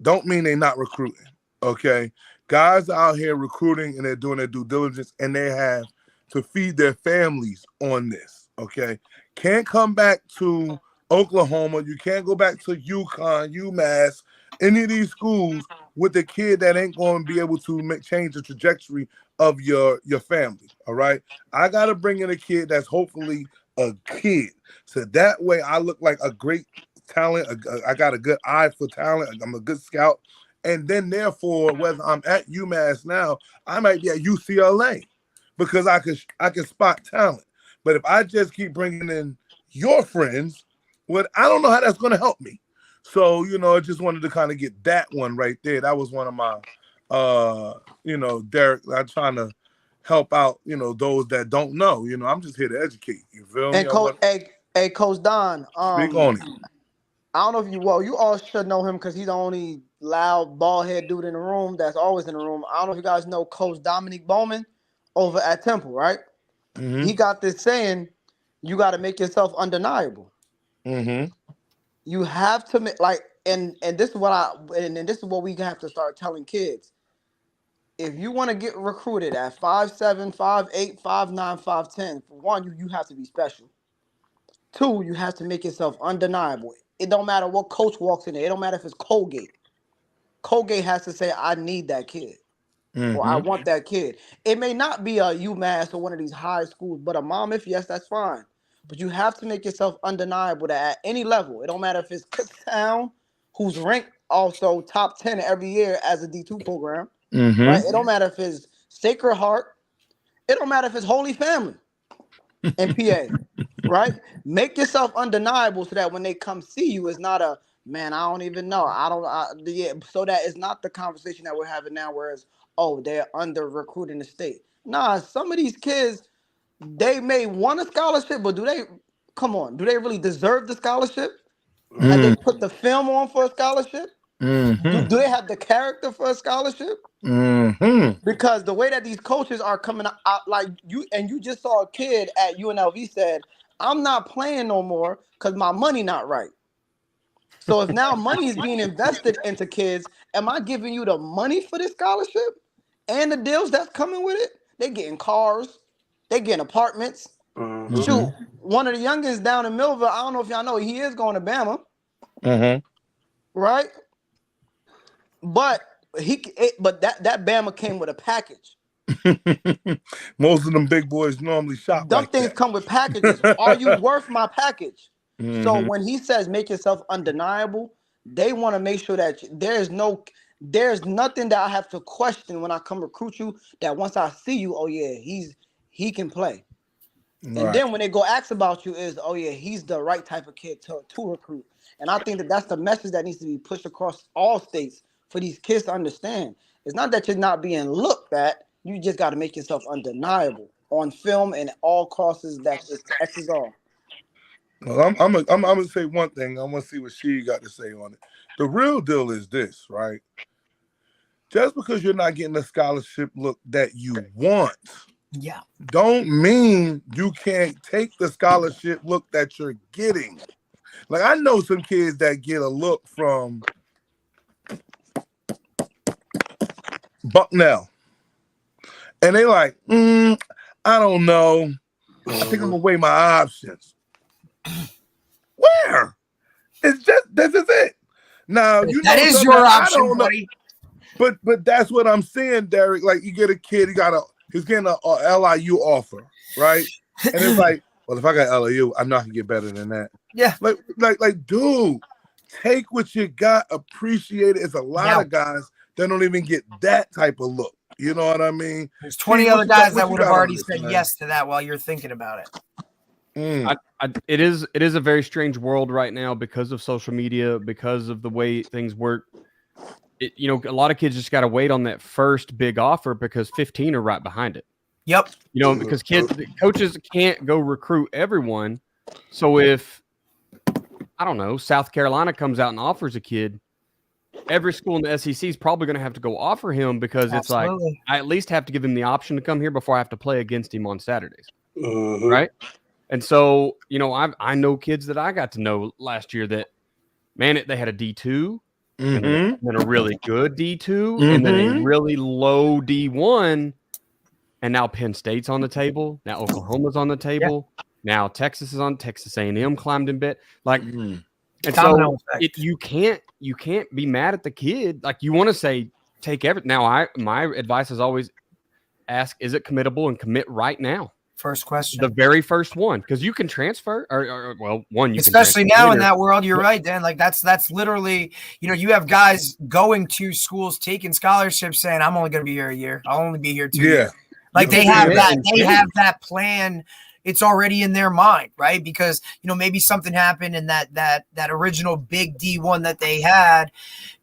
don't mean they're not recruiting, okay? Guys out here recruiting and they're doing their due diligence and they have to feed their families on this. Okay, can't come back to Oklahoma. You can't go back to UConn, UMass, any of these schools with the kid that ain't going to be able to change the trajectory of your family. All right, I got to bring in a kid that's hopefully a kid, so that way I look like a great talent. I got a good eye for talent. I'm a good scout. And then therefore, whether I'm at UMass now, I might be at UCLA because I can spot talent. But if I just keep bringing in your friends, I don't know how that's going to help me. So, I just wanted to kind of get that one right there. That was one of my, Derek, I'm trying to help out, those that don't know. I'm just here to educate. You feel me? And Coach Don, speak on it. I don't know if you all should know him because he's the only loud, bald-head dude in the room that's always in the room. I don't know if you guys know Coach Dominique Bowman over at Temple, right? Mm-hmm. He got this saying, you got to make yourself undeniable. Mm-hmm. You have to make and this is what we have to start telling kids. If you want to get recruited at 5'7", 5'8", 5'9", 5'10", for one, you have to be special. Two, you have to make yourself undeniable. It don't matter what coach walks in there. It don't matter if it's Colgate. Colgate has to say, I need that kid. Mm-hmm. Or I want that kid. It may not be a UMass or one of these high schools, but a Monmouth, yes, that's fine. But you have to make yourself undeniable that at any level, it don't matter if it's Kutztown, who's ranked also top 10 every year as a D2 program, Mm-hmm. right? It don't matter if it's Sacred Heart. It don't matter if it's Holy Family in PA, right? Make yourself undeniable so that when they come see you, it's not a, man, I don't even know. So that it's not the conversation that we're having now, whereas, oh, they're under recruiting the state. Nah, some of these kids, they may want a scholarship, but do they really deserve the scholarship? Mm-hmm. Have they put the film on for a scholarship? Mm-hmm. Do they have the character for a scholarship? Mm-hmm. Because the way that these coaches are coming out, like you just saw a kid at UNLV said, I'm not playing no more because my money not right. So if now money is being invested into kids, am I giving you the money for this scholarship and the deals that's coming with it? They getting cars, they getting apartments. Mm-hmm. Shoot, one of the youngins down in Millville, I don't know if y'all know, he is going to Bama, right? But that Bama came with a package. Most of them big boys normally shop. Them like things that. come with packages. Are you worth my package? Mm-hmm. So when he says make yourself undeniable, they want to make sure that there's nothing that I have to question when I come recruit you. That once I see you, oh yeah, he can play. Right. And then when they go ask about you is, oh yeah, he's the right type of kid to recruit. And I think that's the message that needs to be pushed across all states for these kids to understand. It's not that you're not being looked at. You just got to make yourself undeniable on film and all crosses that is X's all. Well, I'm gonna say one thing. I'm gonna see what she got to say on it. The real deal is this, right? Just because you're not getting the scholarship look that you want, don't mean you can't take the scholarship look that you're getting. Like I know some kids that get a look from Bucknell, and they like, I don't know. I think I'm gonna weigh my options. Where? It's just this is it. Now you that know is your option, I don't know. buddy. But that's what I'm saying, Derek. Like you get a kid, he's getting a LIU offer, right? And it's like, well, if I got LIU, I know I can get better than that. Yeah. Like, dude, take what you got, appreciate it. It's a lot of guys that don't even get that type of look. You know what I mean? There's 20 other guys that would have already said yes to that while you're thinking about it. It is a very strange world right now because of social media, because of the way things work. A lot of kids just got to wait on that first big offer because 15 are right behind it. Yep. Because coaches can't go recruit everyone. So if, I don't know, South Carolina comes out and offers a kid, every school in the SEC is probably going to have to go offer him because it's like, I at least have to give him the option to come here before I have to play against him on Saturdays. Mm-hmm. Right. And so, I know kids that I got to know last year that, man, they had a D2 and then a really good D2 and then a really low D1. And now Penn State's on the table. Now Oklahoma's on the table. Yeah. Now Texas is on. Texas A&M climbed in bit. Like, and so you can't be mad at the kid. Like you want to say, take everything. Now my advice is always ask, is it committable and commit right now? First question. The very first one, because you can transfer, or one you especially can transfer now later. in that world. You're right, Dan. Like that's literally, you have guys going to schools taking scholarships saying, "I'm only going to be here a year. I'll only be here 2 years." Like they have that. They have that plan. It's already in their mind, right? Because maybe something happened in that original big D1 that they had.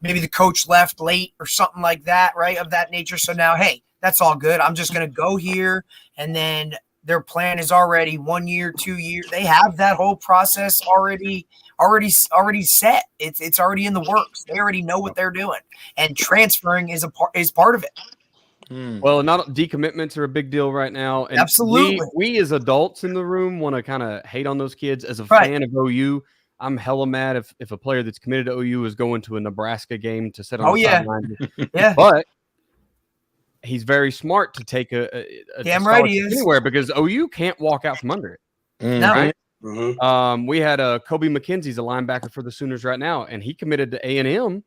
Maybe the coach left late or something like that, right? Of that nature. So now, hey, that's all good. I'm just going to go here, and then their plan is already 1 year, 2 years. They have that whole process already set. It's already in the works. They already know what they're doing, and transferring is part of it. Well, not decommitments are a big deal right now. And absolutely, we as adults in the room want to kind of hate on those kids. As a fan of OU, I'm hella mad if a player that's committed to OU is going to a Nebraska game to sit on the sideline. Yeah, but he's very smart to take a damn right he is anywhere, because OU can't walk out from under it. No. Right? We had Kobe McKenzie's a linebacker for the Sooners right now, and he committed to A&M,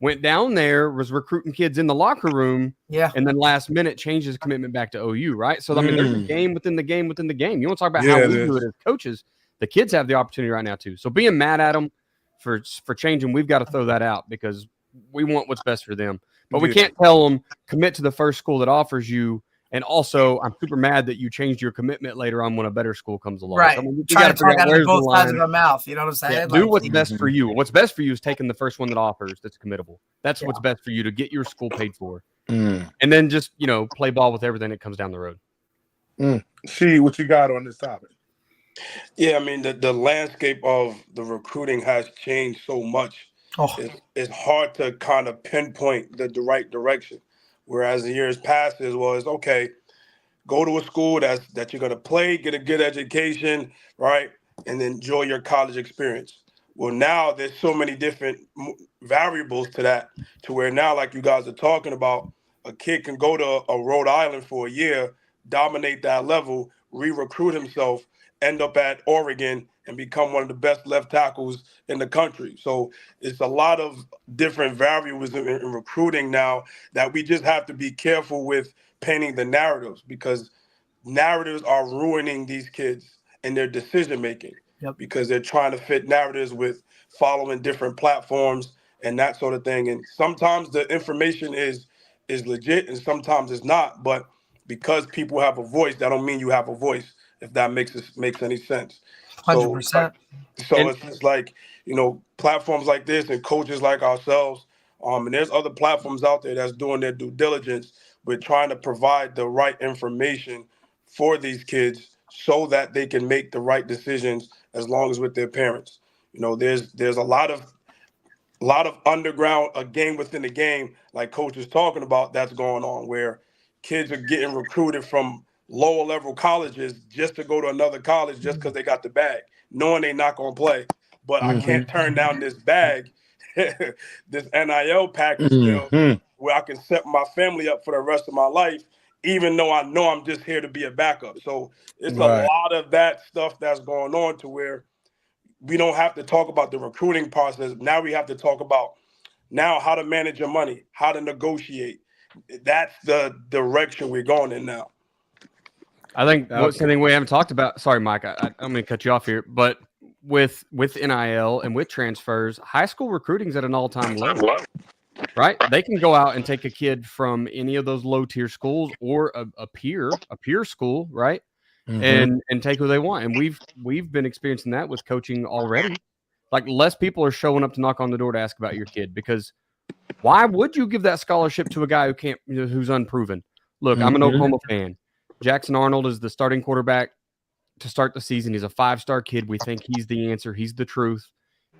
went down there, was recruiting kids in the locker room, and then last minute changed his commitment back to OU, right? So, I mean, there's a game within the game within the game. You want to talk about how we do it as coaches? The kids have the opportunity right now, too. So being mad at them for changing, we've got to throw that out, because we want what's best for them. But we can't tell them commit to the first school that offers you. And also, I'm super mad that you changed your commitment later on when a better school comes along. Right. So, I mean, you try got to talk out of both sides of our mouth. You know what I'm saying? Yeah, do what's best for you. What's best for you is taking the first one that offers that's committable. That's what's best for you to get your school paid for. And then just, play ball with everything that comes down the road. See what you got on this topic. Yeah, I mean, the landscape of the recruiting has changed so much. It's hard to kind of pinpoint the right direction. Whereas in years past, it was, okay, go to a school that you're going to play, get a good education, right, and enjoy your college experience. Well, now there's so many different variables to that, to where now, like you guys are talking about, a kid can go to a Rhode Island for a year, dominate that level, re-recruit himself, end up at Oregon, and become one of the best left tackles in the country. So it's a lot of different variables in recruiting now that we just have to be careful with painting the narratives, because narratives are ruining these kids and their decision making, because they're trying to fit narratives with following different platforms and that sort of thing. And sometimes the information is legit and sometimes it's not. But because people have a voice, that don't mean you have a voice, if that makes any sense. 100%. So it's like, platforms like this and coaches like ourselves, and there's other platforms out there that's doing their due diligence with trying to provide the right information for these kids so that they can make the right decisions as long as with their parents. There's a lot of underground, a game within the game, like Coach is talking about, that's going on, where kids are getting recruited from lower level colleges just to go to another college just because they got the bag, knowing they're not going to play. But I can't turn down this bag, this NIL package deal, where I can set my family up for the rest of my life, even though I know I'm just here to be a backup. So it's a lot of that stuff that's going on, to where we don't have to talk about the recruiting process. Now we have to talk about how to manage your money, how to negotiate. That's the direction we're going in now. I think what's something we haven't talked about. Sorry, Mike, I'm going to cut you off here. But with NIL and with transfers, high school recruiting's at an all-time low. Right? They can go out and take a kid from any of those low-tier schools or a peer school, right? And take who they want. And we've been experiencing that with coaching already. Like, less people are showing up to knock on the door to ask about your kid, because why would you give that scholarship to a guy who can't, who's unproven? Look, I'm an Oklahoma fan. Jackson Arnold is the starting quarterback to start the season. He's a 5-star kid. We think he's the answer. He's the truth.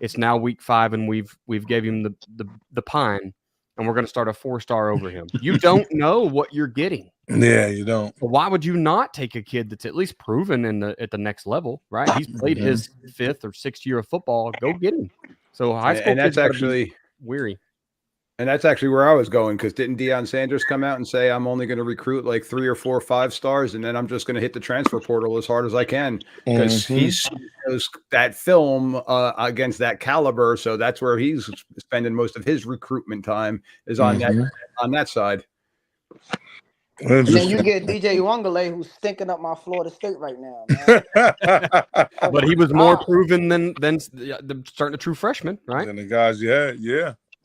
It's now week 5, and we've gave him the pine, and we're going to start a 4-star over him. You don't know what you're getting. Yeah, you don't. So why would you not take a kid that's at least proven at the next level, right? He's played his 5th or 6th year of football. Go get him. So high school, and that's actually weary. And that's actually where I was going, because didn't Deion Sanders come out and say, I'm only going to recruit like 3 or 4 5-stars, and then I'm just going to hit the transfer portal as hard as I can, because he shows that film against that caliber. So that's where he's spending most of his recruitment time, is on that side. And then you Interesting. get DJ Uwangale, who's stinking up my Florida State right now, man. But he was more proven than the starting a true freshman, right? And the guys, yeah.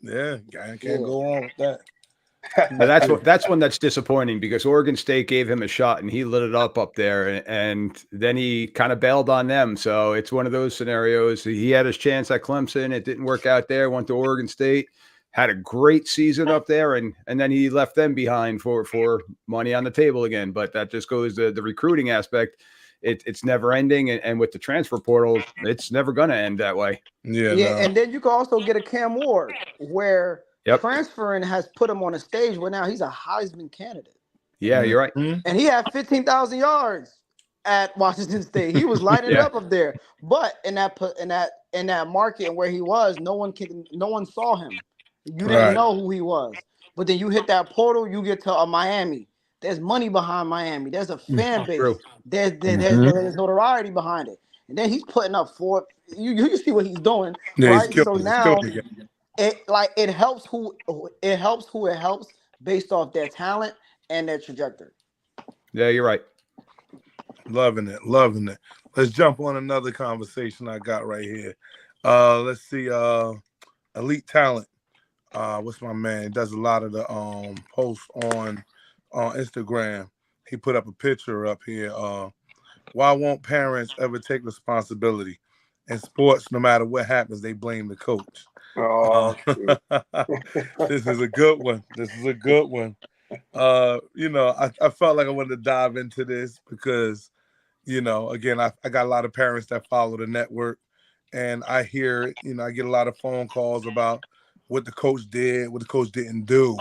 Guy can't go wrong with that. Now, that's one that's disappointing because Oregon State gave him a shot and he lit it up there, and then he kind of bailed on them. So it's one of those scenarios. He had his chance at Clemson, it didn't work out there. Went to Oregon State, had a great season up there, and then he left them behind for money on the table again. But that just goes to the recruiting aspect. It's never ending, and with the transfer portal, it's never going to end that way. Yeah. And then you can also get a Cam Ward where transferring has put him on a stage where now he's a Heisman candidate. Yeah, you're right. And he had 15,000 yards at Washington State. He was lighting it up there. But in that market and where he was, no one saw him. You didn't know who he was. But then you hit that portal, you get to Miami. There's money behind Miami. There's a fan base. There's notoriety behind it. And then he's putting up you see what he's doing. Right? So now it helps who it helps based off their talent and their trajectory. Yeah, you're right. Loving it. Let's jump on another conversation I got right here. Let's see. Elite Talent. What's my man? He does a lot of the posts on Instagram. He put up a picture up here. Why won't parents ever take responsibility? In sports, no matter what happens, they blame the coach. This is a good one. I felt like I wanted to dive into this because, again, I got a lot of parents that follow the network, and I hear, I get a lot of phone calls about what the coach did, what the coach didn't do.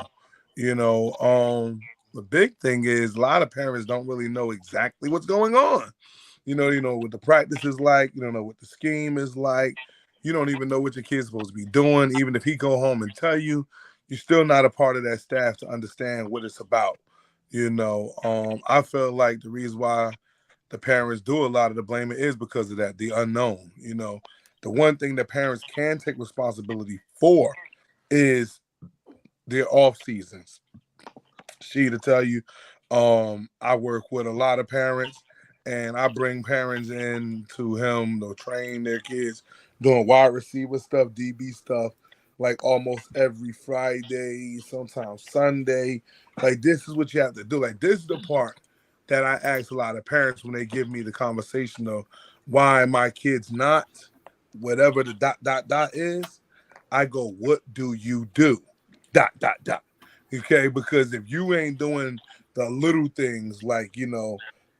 The big thing is a lot of parents don't really know exactly what's going on. You know what the practice is like. You don't know what the scheme is like. You don't even know what your kid's supposed to be doing. Even if he go home and tell you, you're still not a part of that staff to understand what it's about. I feel like the reason why the parents do a lot of the blaming is because of that, the unknown. The one thing that parents can take responsibility for is their off seasons. To tell you, I work with a lot of parents, and I bring parents in to him to train their kids doing wide receiver stuff, DB stuff, like almost every Friday, sometimes Sunday. Like, this is what you have to do. Like, this is the part that I ask a lot of parents when they give me the conversation of why my kid's not whatever the ... is. I go, what do you do? ... Okay, because if you ain't doing the little things like,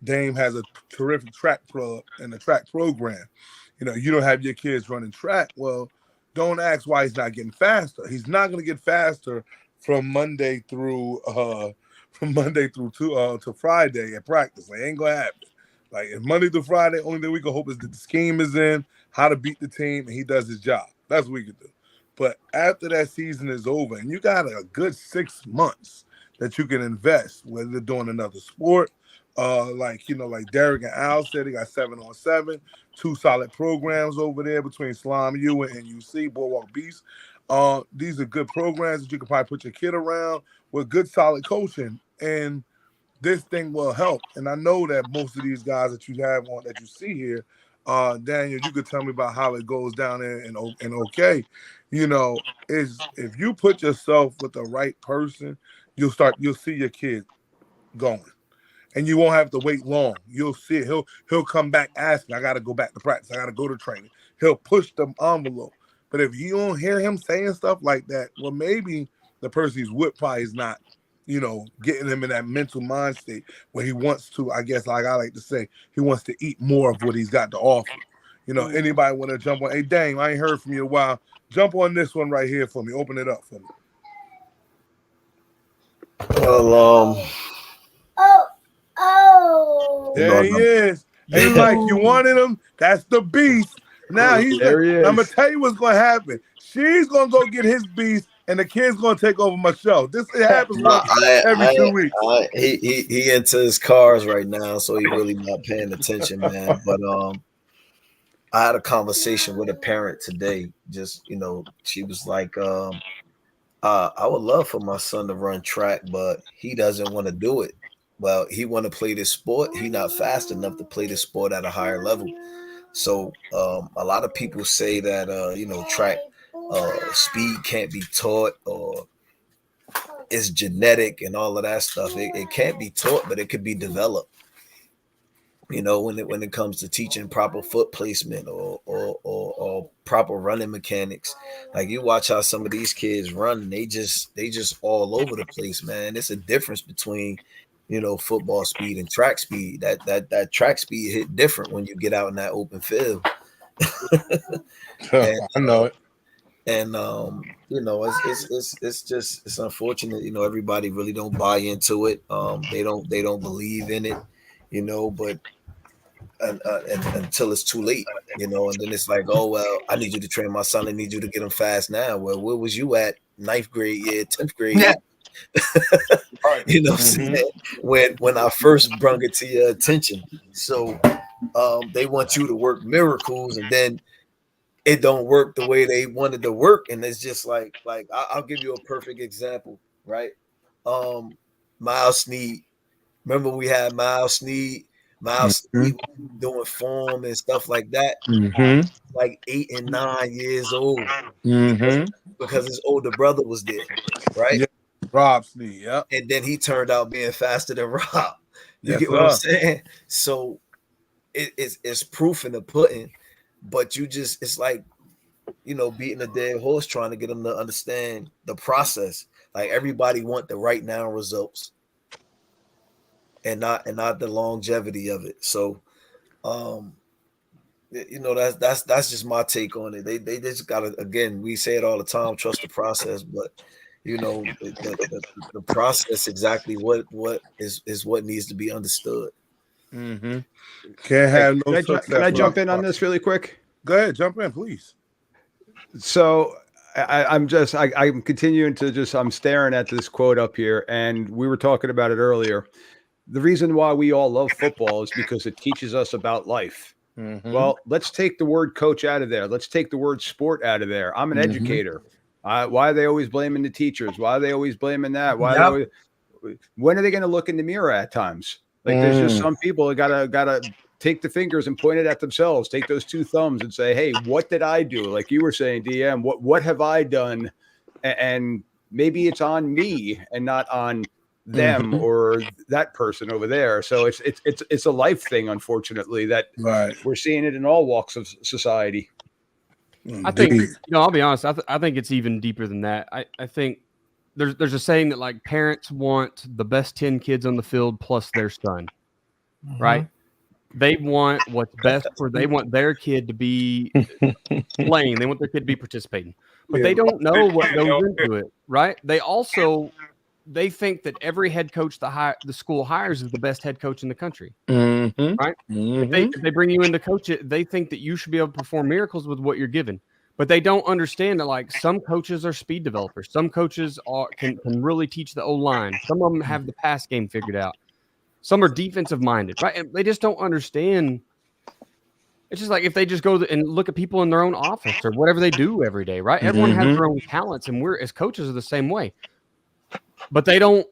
Dame has a terrific track club and a track program. You don't have your kids running track. Well, don't ask why he's not getting faster. He's not going to get faster from Monday through to Friday at practice. Like, ain't going to happen. Like, if Monday through Friday, only thing we can hope is that the scheme is in, how to beat the team, and he does his job. That's what we can do. But after that season is over, and you got a good 6 months that you can invest, whether they're doing another sport, like Derek and Al said, they got 7-on-7, 2 solid programs over there between Slime U and UC, Boardwalk Beast. These are good programs that you can probably put your kid around with good, solid coaching, and this thing will help. And I know that most of these guys that you have on, that you see here, Daniel, you could tell me about how it goes down there in OK. Is if you put yourself with the right person, you'll see your kid going. And you won't have to wait long. You'll see it. He'll come back asking, I got to go back to practice. I got to go to training. He'll push the envelope. But if you don't hear him saying stuff like that, well, maybe the person he's with probably is not, getting him in that mental mind state where he wants to, I guess, like I like to say, he wants to eat more of what he's got to offer. Anybody want to jump on? Hey, Dang, I ain't heard from you in a while. Jump on this one right here for me. Open it up for me. Well, there he is. He's like, you wanted him? That's the beast. Now he's there. I'm gonna tell you what's gonna happen. She's gonna go get his beast, and the kid's gonna take over my show. This happens every 2 weeks. He into his cars right now, so he really not paying attention, man. But I had a conversation with a parent today. Just she was like, I would love for my son to run track, but he doesn't want to do it. well, he want to play this sport. He not fast enough to play this sport at a higher level. So a lot of people say that track speed can't be taught or it's genetic and all of that stuff. It can't be taught, but it could be developed. When it comes to teaching proper foot placement or proper running mechanics, like you watch how some of these kids run, they just all over the place, man. It's a difference between football speed and track speed. That track speed hit different when you get out in that open field. I know it. And it's unfortunate. Everybody really don't buy into it. They don't believe in it. But until it's too late, and then it's like, oh well, I need you to train my son. I need you to get him fast now. Well, where was you at 9th grade year, 10th grade year? Right. What I'm saying? When I first brought it to your attention. So they want you to work miracles, and then it don't work the way they wanted to work. And it's just like I'll give you a perfect example, right? Miles Snead. Remember we had Miles Snead doing form and stuff like that, like 8 and 9 years old, because his older brother was there, right? Yeah. Rob Snead, yeah. And then he turned out being faster than Rob. You Yes, get what I'm saying? So it's proof in the pudding, but it's like, beating a dead horse trying to get them to understand the process. Like everybody want the right now results and not the longevity of it. So that's just my take on it. They just gotta, again, we say it all the time, trust the process, but the process exactly what is what needs to be understood. Can't have no success. Can I jump in on this really quick? Go ahead, jump in, please. So I'm continuing to I'm staring at this quote up here, and we were talking about it earlier. The reason why we all love football is because it teaches us about life. Well, let's take the word coach out of there. Let's take the word sport out of there. I'm an educator. Why are they always blaming the teachers? Why are they always blaming that? When are they going to look in the mirror at times? Like there's just some people that gotta take the fingers and point it at themselves. Take those two thumbs and say, "Hey, what did I do?" Like you were saying, DM, what have I done? And maybe it's on me and not on them or that person over there. So it's a life thing, unfortunately, that we're seeing it in all walks of society. I think, I'll be honest. I think it's even deeper than that. I think there's a saying that like parents want the best 10 kids on the field plus their son, right? They want what's best they want their kid to be playing. They want their kid to be participating, but they don't know what goes into it, right? They think that every head coach the school hires is the best head coach in the country, right? If they bring you in to coach it, they think that you should be able to perform miracles with what you're given. But they don't understand that, like, some coaches are speed developers. Some coaches can really teach the O-line. Some of them have the pass game figured out. Some are defensive minded, right? And they just don't understand. It's just like if they just go and look at people in their own office or whatever they do every day, right? Everyone has their own talents, and we're as coaches are the same way. But they don't.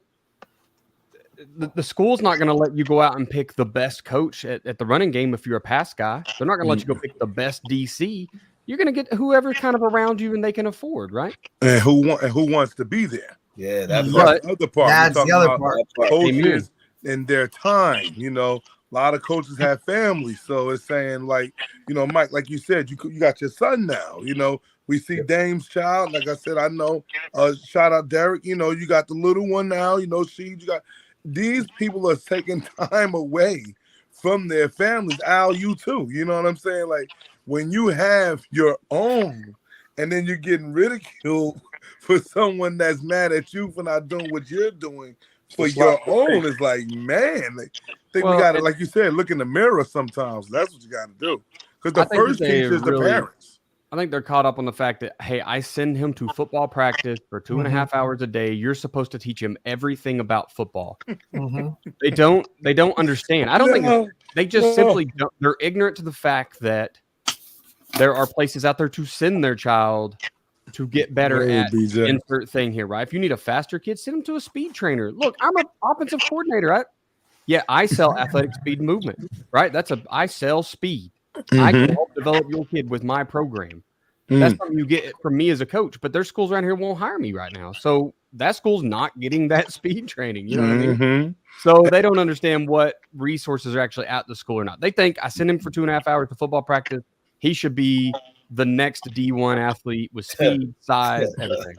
The school's not going to let you go out and pick the best coach at the running game if you're a pass guy. They're not going to let you go pick the best DC. You're going to get whoever kind of around you and they can afford, right? And who wants to be there? Yeah, that's the other part. That's the other part. Coaches and their time, a lot of coaches have families. So it's saying like, Mike, like you said, you got your son now, we see Dame's child. Like I said, I know, shout out Derek, you got the little one now, these people are taking time away from their families. Al, you too, you know what I'm saying? Like, when you have your own and then you're getting ridiculed for someone that's mad at you for not doing what you're doing for your own, it's like, man, we got to, like you said, look in the mirror sometimes. That's what you got to do. Because the first teacher is the parents. I think they're caught up on the fact that, hey, I send him to football practice for 2.5 hours a day. You're supposed to teach him everything about football. They don't understand. I don't think they just simply don't. They're ignorant to the fact that there are places out there to send their child to get better at insert thing here, right? If you need a faster kid, send them to a speed trainer. Look, I'm an offensive coordinator. Yeah, I sell athletic speed and movement, right? I sell speed. I can help develop your kid with my program. That's something you get from me as a coach, but there's schools around here won't hire me right now. So that school's not getting that speed training. You know what I mean? So they don't understand what resources are actually at the school or not. They think I send him for 2.5 hours to football practice. He should be the next D1 athlete with speed, size, everything.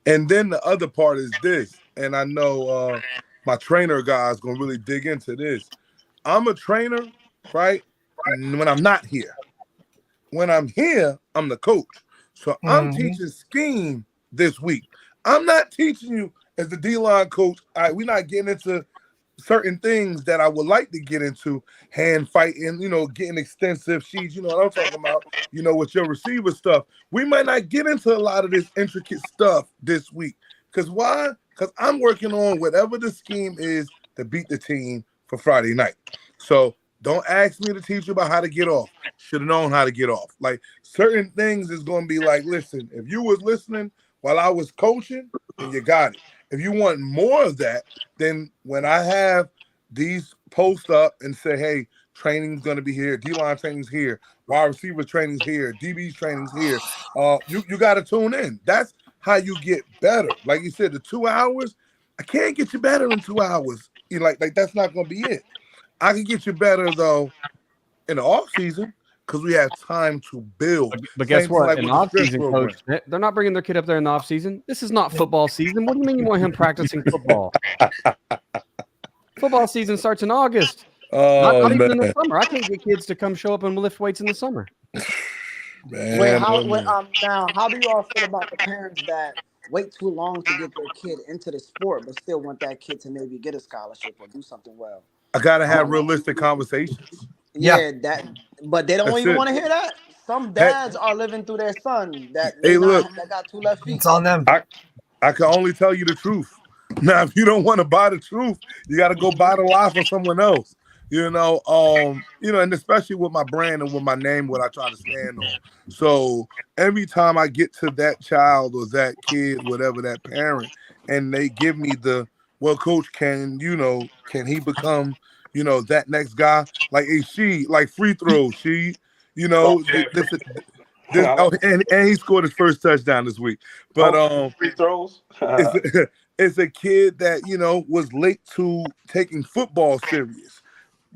And then the other part is this, and I know my trainer guy is going to really dig into this. I'm a trainer, right, when I'm not here. When I'm here, I'm the coach. So I'm teaching scheme this week. I'm not teaching you as the D-line coach. We're not getting into certain things that I would like to get into, hand fighting, getting extensive sheets, you know what I'm talking about, with your receiver stuff. We might not get into a lot of this intricate stuff this week. Because why? Because I'm working on whatever the scheme is to beat the team for Friday night. So don't ask me to teach you about how to get off. Should have known how to get off. Like certain things is going to be like, listen, if you was listening while I was coaching, then you got it. If you want more of that, then when I have these posts up and say, hey, training's going to be here, D-line training's here, wide receiver training's here, DB training's here, you got to tune in. That's how you get better. Like you said, the 2 hours, I can't get you better in 2 hours. Like that's not going to be it. I can get you better, though, in the off season because we have time to build. But guess what? Like in the off season, coach, they're not bringing their kid up there in the off season. This is not football season. What do you mean you want him practicing football? Football season starts in August. Not even in the summer. I can't get kids to come show up and lift weights in the summer. Now, how do you all feel about the parents that wait too long to get their kid into the sport, but still want that kid to maybe get a scholarship or do something well? I gotta have realistic conversations. Yeah, but they don't even want to hear that. Some dads are living through their son that got 2 left feet. It's on them. I can only tell you the truth. Now, if you don't want to buy the truth, you got to go buy the lie from someone else. And especially with my brand and with my name, what I try to stand on. So every time I get to that child or that kid, whatever that parent, and they give me well, coach, can he become, that next guy? Like free throws, and he scored his first touchdown this week. But free throws. it's a kid that, was late to taking football serious.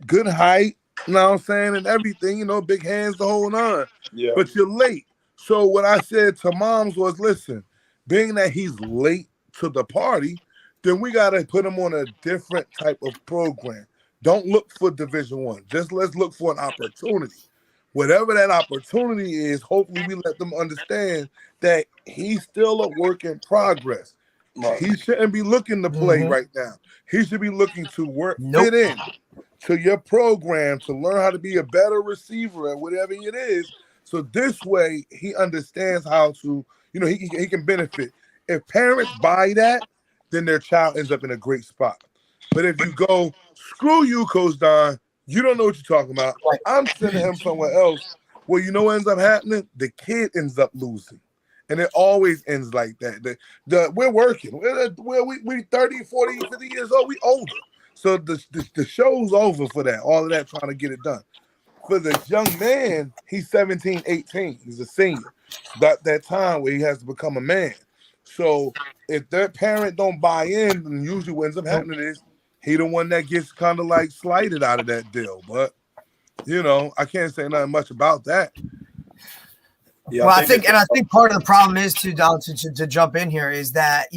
Good height, you know what I'm saying, and everything, big hands to hold on. Yeah. But you're late. So what I said to moms was, listen, being that he's late to the party, then we got to put him on a different type of program. Don't look for Division I. Just let's look for an opportunity. Whatever that opportunity is, hopefully we let them understand that he's still a work in progress. He shouldn't be looking to play right now. He should be looking to fit in to your program to learn how to be a better receiver at whatever it is. So this way he understands how to, he can benefit. If parents buy that, then their child ends up in a great spot. But if you go, screw you, Coach Don, you don't know what you're talking about. I'm sending him somewhere else. Well, you know what ends up happening? The kid ends up losing. And it always ends like that. We're working. We 30, 40, 50 years old. We older. So the show's over for that. All of that trying to get it done. For the young man, he's 17, 18. He's a senior. That time where he has to become a man. So if their parent don't buy in, then usually what ends up happening is he the one that gets kind of like slighted out of that deal. But, I can't say nothing much about that. Yeah, well, I think part of the problem is to jump in here is that,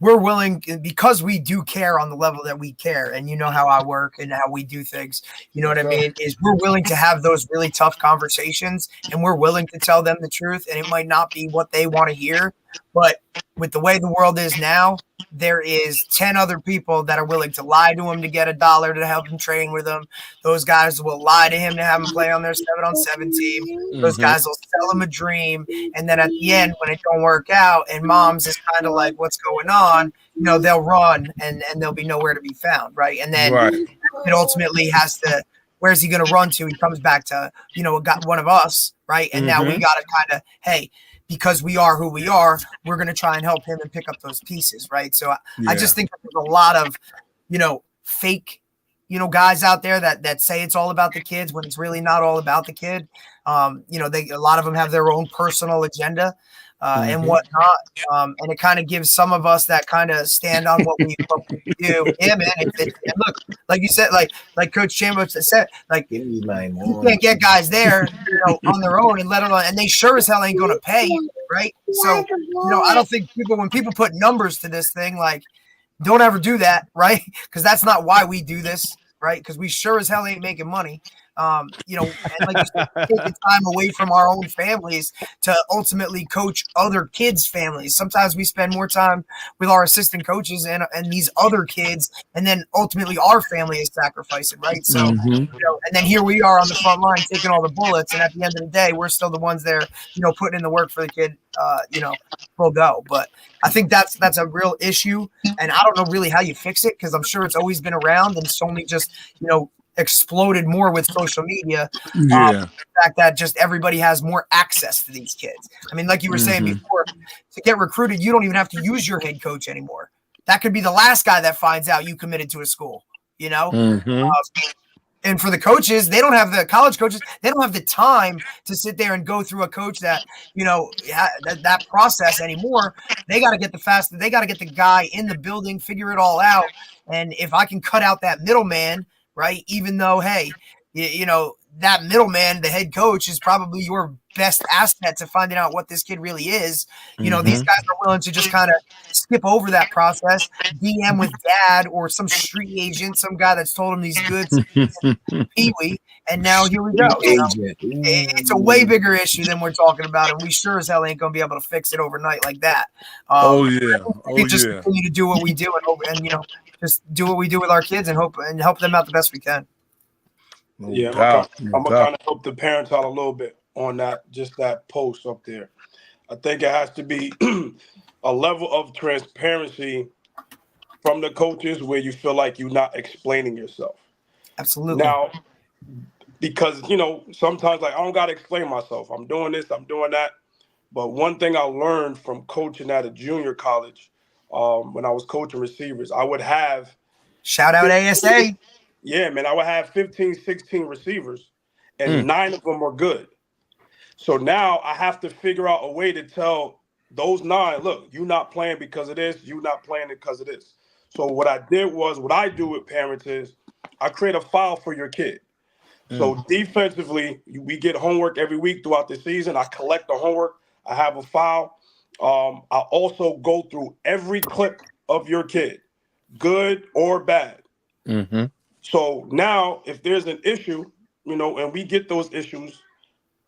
we're willing, because we do care on the level that we care, and how I work and how we do things, you know what I mean, is we're willing to have those really tough conversations, and we're willing to tell them the truth, and it might not be what they want to hear, but with the way the world is now, there is 10 other people that are willing to lie to him to get $1 to help him train with them. Those guys will lie to him to have him play on their 7-on-7 team. Those guys will sell him a dream. And then at the end, when it don't work out and mom's is kind of like, what's going on? They'll run and they'll be nowhere to be found. Right. And then it ultimately has to, where's he going to run to? He comes back to, one of us. Right. And now we got to kind of, hey, because we are who we are, we're going to try and help him and pick up those pieces, right? So I just think there's a lot of, fake, guys out there that say it's all about the kids when it's really not all about the kid. A lot of them have their own personal agenda and whatnot. And it kind of gives some of us that kind of stand on what we do. Yeah, man. And look, like you said, like Coach Chambers said, like you can't get guys there, on their own and let alone, and they sure as hell ain't going to pay, right? So, I don't think when people put numbers to this thing, like, don't ever do that, right? Because that's not why we do this, right? Because we sure as hell ain't making money. And like you said, taking time away from our own families to ultimately coach other kids' families. Sometimes we spend more time with our assistant coaches and these other kids, and then ultimately our family is sacrificing, right? So, and then here we are on the front line taking all the bullets, and at the end of the day, we're still the ones there, putting in the work for the kid, full go. But I think that's a real issue, and I don't know really how you fix it because I'm sure it's always been around, and it's only just, exploded more with social media. The fact that just everybody has more access to these kids. I mean, like you were saying before, to get recruited, you don't even have to use your head coach anymore. That could be the last guy that finds out you committed to a school, and for the coaches, they don't have the college coaches. They don't have the time to sit there and go through a coach that, that process anymore. They got to get they got to get the guy in the building, figure it all out. And if I can cut out that middleman, right? Even though, hey, that middleman, the head coach, is probably your best asset to finding out what this kid really is. These guys are willing to just kind of skip over that process, DM with dad or some street agent, some guy that's told him these goods, Pee-wee, and now here we go. It's a way bigger issue than we're talking about, and we sure as hell ain't going to be able to fix it overnight like that. We just continue to do what we do and just do what we do with our kids and help them out the best we can. I'm gonna kind of help the parents out a little bit on that, just that post up there. I think it has to be a level of transparency from the coaches where you feel like you're not explaining yourself. Absolutely. Now, because sometimes I don't gotta explain myself. I'm doing this, I'm doing that. But one thing I learned from coaching at a junior college, when I was coaching receivers, I would have shout out ASA. Yeah, man, I would have 15, 16 receivers, and 9 of them were good. So now I have to figure out a way to tell those 9, look, you're not playing because of this, you're not playing because of this. So what I do with parents is I create a file for your kid. So defensively, we get homework every week throughout the season. I collect the homework. I have a file. I also go through every clip of your kid, good or bad. So now if there's an issue, and we get those issues,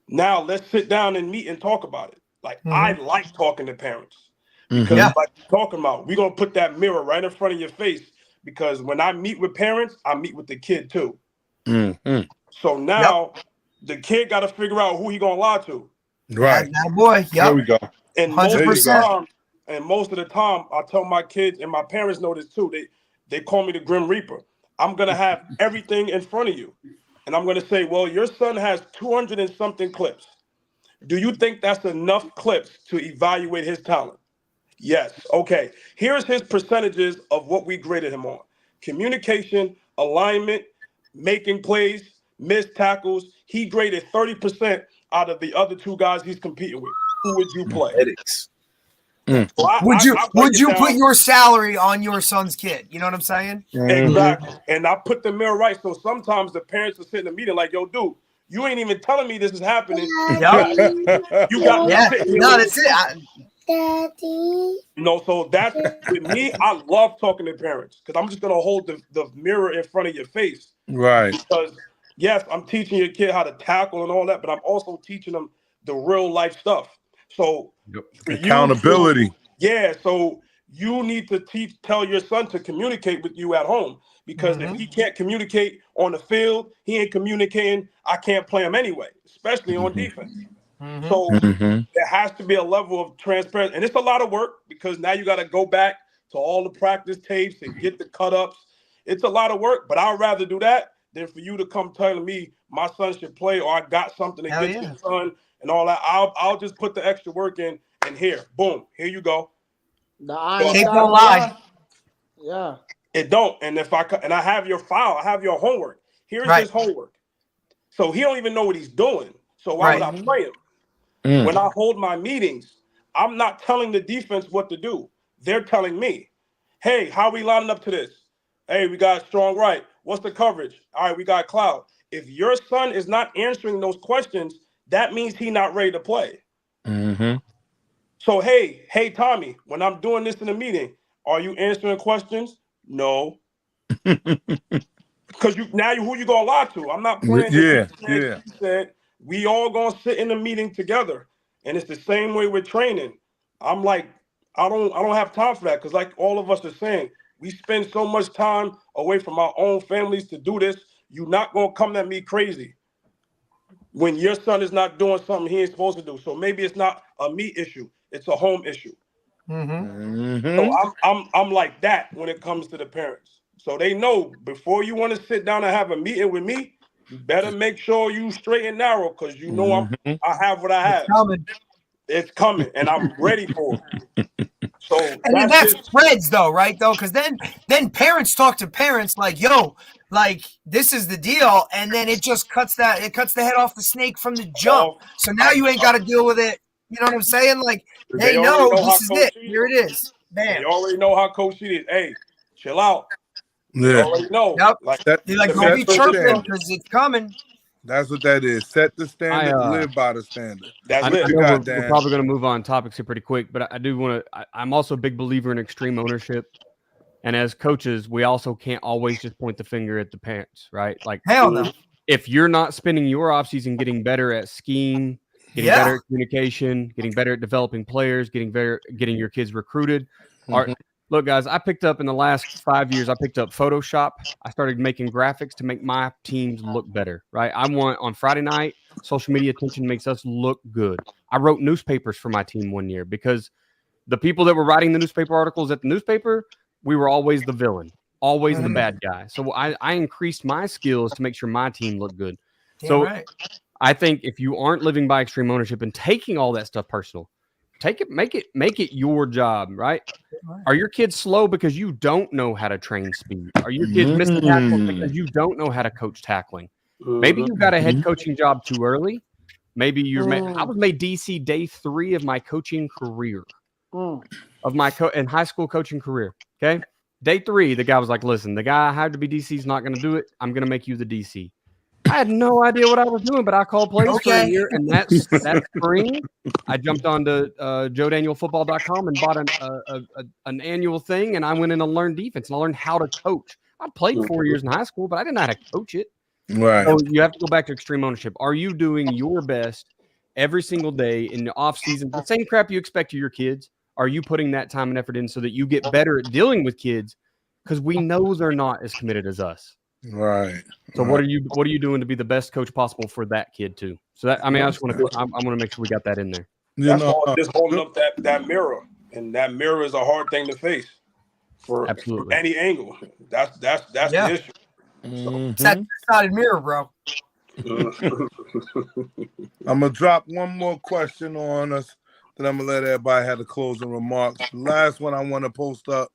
now let's sit down and meet and talk about it. I like talking to parents because like you're talking about, we're going to put that mirror right in front of your face, because when I meet with parents, I meet with the kid too. So now the kid got to figure out who he going to lie to. Right. Boy. There we go. And 100%. Most of the time, I tell my kids, and my parents know this too, they call me the Grim Reaper. I'm going to have everything in front of you. And I'm going to say, well, your son has 200 and something clips. Do you think that's enough clips to evaluate his talent? Yes. Okay. Here's his percentages of what we graded him on: communication, alignment, making plays, missed tackles. He graded 30% out of the other 2 guys he's competing with. Who would you play? Would you put your salary on your son's kid? You know what I'm saying? Exactly. And I put the mirror right. So sometimes the parents are sitting in a meeting like, yo, dude, you ain't even telling me this is happening. You got me sitting here. No, that's it. Daddy. So that's with me. I love talking to parents because I'm just gonna hold the mirror in front of your face. Right. Because yes, I'm teaching your kid how to tackle and all that, but I'm also teaching them the real life stuff. So accountability. So you need to tell your son to communicate with you at home, because if he can't communicate on the field, he ain't communicating. I can't play him anyway, especially on defense. So there has to be a level of transparency, and it's a lot of work because now you got to go back to all the practice tapes and get the cut ups. It's a lot of work, but I'd rather do that than for you to come telling me my son should play or I got something against your son and all that. I'll just put the extra work in, and here, boom, here you go. Tape don't lie. Yeah. It don't. And if I have your file, I have your homework. Here's Right. his homework. So he don't even know what he's doing. So why would I play him? Mm. When I hold my meetings, I'm not telling the defense what to do. They're telling me, hey, how are we lining up to this? Hey, we got strong right. What's the coverage? All right, we got cloud. If your son is not answering those questions, that means he's not ready to play. Mm-hmm. So, hey, Tommy, when I'm doing this in a meeting, are you answering questions? No. Because who you gonna lie to? I'm not playing. Yeah, He said we all gonna sit in a meeting together, and it's the same way with training. I'm like, I don't have time for that because, like all of us are saying, we spend so much time away from our own families to do this. You're not gonna come at me crazy when your son is not doing something he ain't supposed to do. So maybe it's not a me issue; it's a home issue. So I'm like that when it comes to the parents. So they know before you want to sit down and have a meeting with me, you better make sure you straight and narrow because you know I have what I have. It's coming, and I'm ready for it. So And then that spreads though, right? Though, because then parents talk to parents like, "Yo, like this is the deal," and then it just cuts the head off the snake from the jump. So now you ain't got to deal with it. You know what I'm saying? Like they know this is it. Here it is. They already know how Coach is. Hey, chill out. Yeah. You already know. Yep. Like You're like, don't be chirping because it's coming. That's what that is. Set the standard, live by the standard. That's I it. know we're probably going to move on topics here pretty quick, but I do want to. I'm also a big believer in extreme ownership, and as coaches, we also can't always just point the finger at the parents, right? Like, hell no. If you're not spending your offseason getting better at scheme, getting better at communication, getting better at developing players, getting your kids recruited. Look, guys, I picked up in the last 5 years, I picked up Photoshop. I started making graphics to make my teams look better, right? I want on Friday night, social media attention makes us look good. I wrote newspapers for my team one year because the people that were writing the newspaper articles at the newspaper, we were always the villain, always the bad guy. So I increased my skills to make sure my team looked good. I think if you aren't living by extreme ownership and taking all that stuff personal, make it your job, right? Are your kids slow because you don't know how to train speed? Are your kids missing tackles because you don't know how to coach tackling? Maybe you got a head coaching job too early. Maybe I was made DC day 3 of my coaching career, of my in high school coaching career. Okay, day 3, the guy was like, "Listen, the guy I hired to be DC is not going to do it. I'm going to make you the DC." I had no idea what I was doing, but I called plays for a year, and that spring, I jumped onto JoeDanielFootball.com and bought an annual thing, and I went in and learned defense, and I learned how to coach. I played 4 years in high school, but I didn't know how to coach it. Right. So you have to go back to extreme ownership. Are you doing your best every single day in the off season? The same crap you expect of your kids. Are you putting that time and effort in so that you get better at dealing with kids? Because we know they're not as committed as us. Right. So what are you doing to be the best coach possible for that kid too? So that I just want to make sure we got that in there. That's all just holding up that mirror, and that mirror is a hard thing to face for any angle. That's the issue. It's that two-sided mirror, bro. I'm gonna drop one more question on us, then I'm gonna let everybody have the closing remarks. The last one I want to post up,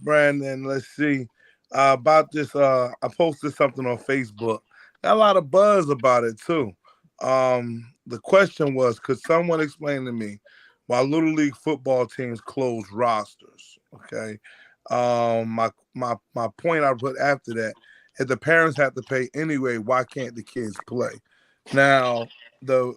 Brandon. Let's see. About this, I posted something on Facebook. Got a lot of buzz about it too. The question was, could someone explain to me why Little League football teams close rosters? Okay. My point I put after that, if the parents have to pay anyway, why can't the kids play? Now, the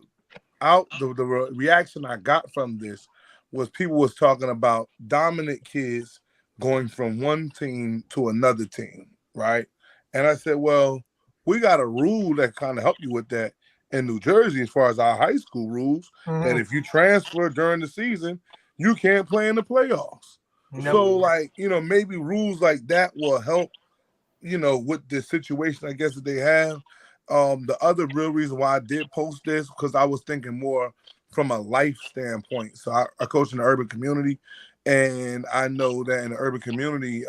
reaction I got from this was people was talking about dominant kids going from one team to another team, right? And I said, well, we got a rule that kind of help you with that in New Jersey as far as our high school rules, that if you transfer during the season, you can't play in the playoffs. So, like, maybe rules like that will help, with the situation, I guess, that they have. The other real reason why I did post this, because I was thinking more from a life standpoint. So I coach in the urban community, and I know that in the urban community,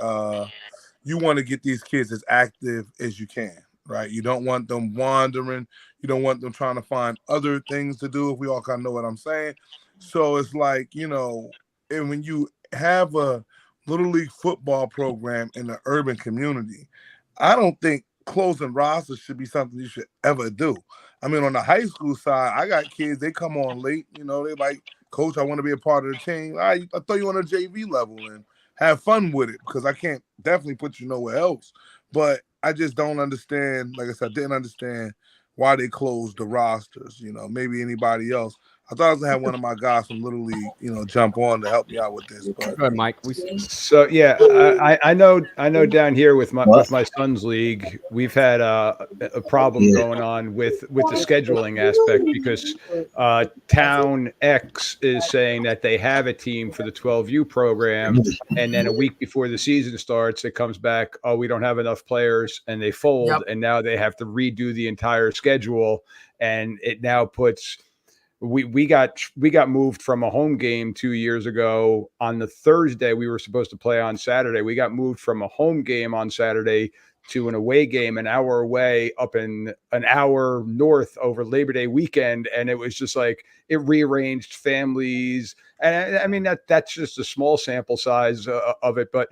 you want to get these kids as active as you can, right? You don't want them wandering. You don't want them trying to find other things to do, if we all kind of know what I'm saying. So it's like, and when you have a Little League football program in the urban community. I don't think closing rosters should be something you should ever do. I mean, on the high school side, I got kids, they come on late, they like, Coach, I want to be a part of the team. I throw you on a JV level and have fun with it, because I can't definitely put you nowhere else. But I just don't understand, like I said, I didn't understand why they closed the rosters, maybe anybody else. I thought I was going to have one of my guys from Little League, jump on to help me out with this. But Go ahead, Mike. So yeah, I know down here with my son's league, we've had a problem going on with the scheduling aspect, because Town X is saying that they have a team for the 12U program, and then a week before the season starts, it comes back, oh, we don't have enough players, and they fold, and now they have to redo the entire schedule, and it now puts. We got moved from a home game 2 years ago. On the Thursday, we were supposed to play on Saturday. We got moved from a home game on Saturday to an away game an hour away, up in an hour north over Labor Day weekend. And it was just like, it rearranged families. And I mean, that's just a small sample size of it. But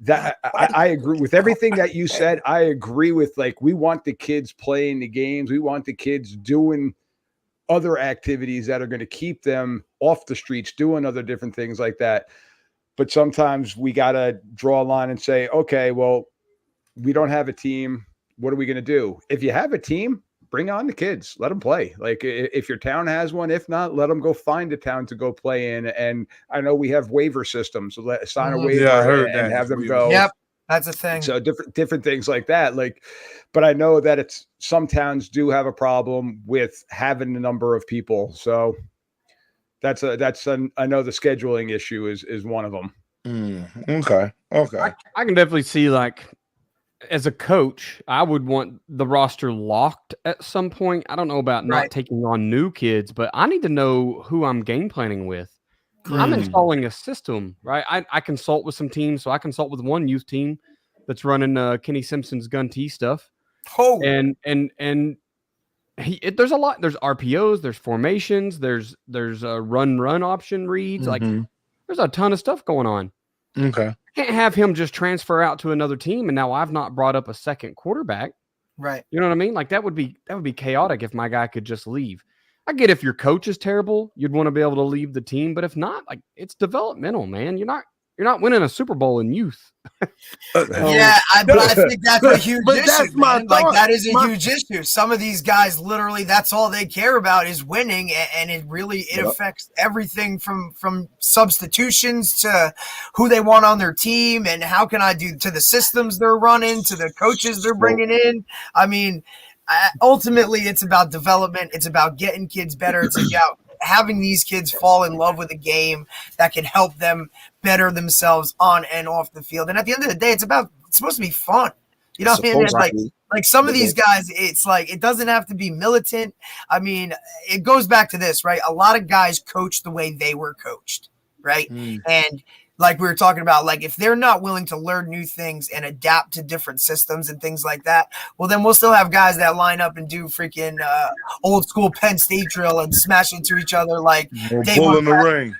that I agree with everything that you said. I agree with, like, we want the kids playing the games. We want the kids doing other activities that are going to keep them off the streets, doing other different things like that. But sometimes we got to draw a line and say, okay, well, we don't have a team. What are we going to do? If you have a team, bring on the kids, let them play. Like, if your town has one, if not, let them go find a town to go play in. And I know we have waiver systems, so sign a waiver and have them go. Yep. That's a thing. So different things like that. Like, but I know that some towns do have a problem with having a number of people. So I know the scheduling issue is one of them. Okay. I can definitely see, like, as a coach, I would want the roster locked at some point. I don't know about not taking on new kids, but I need to know who I'm game planning with. I'm installing a system, right? I consult with some teams. So I consult with one youth team that's running Kenny Simpson's Gun T stuff. Oh, and there's a lot. There's RPOs, there's formations, there's run option reads. Like, there's a ton of stuff going on. Okay. I can't have him just transfer out to another team, and now I've not brought up a second quarterback. Right. You know what I mean? Like, that would be chaotic if my guy could just leave. I get if your coach is terrible, you'd want to be able to leave the team, but if not, like, it's developmental, man. You're not winning a Super Bowl in youth. Yeah, but I think that's a huge issue. That's my man. Like, that is a huge issue. Some of these guys, literally, that's all they care about is winning, and it really affects everything from substitutions to who they want on their team, and how can I do to the systems they're running, to the coaches they're bringing in. I mean, ultimately, it's about development. It's about getting kids better. It's about having these kids fall in love with a game that can help them better themselves on and off the field. And at the end of the day, it's supposed to be fun. You know what I mean? Like some of these guys, it's like, it doesn't have to be militant. I mean, it goes back to this, right? A lot of guys coach the way they were coached, right? And like we were talking about, like, if they're not willing to learn new things and adapt to different systems and things like that, well, then we'll still have guys that line up and do freaking old school Penn State drill and smash into each other like bull in the ring.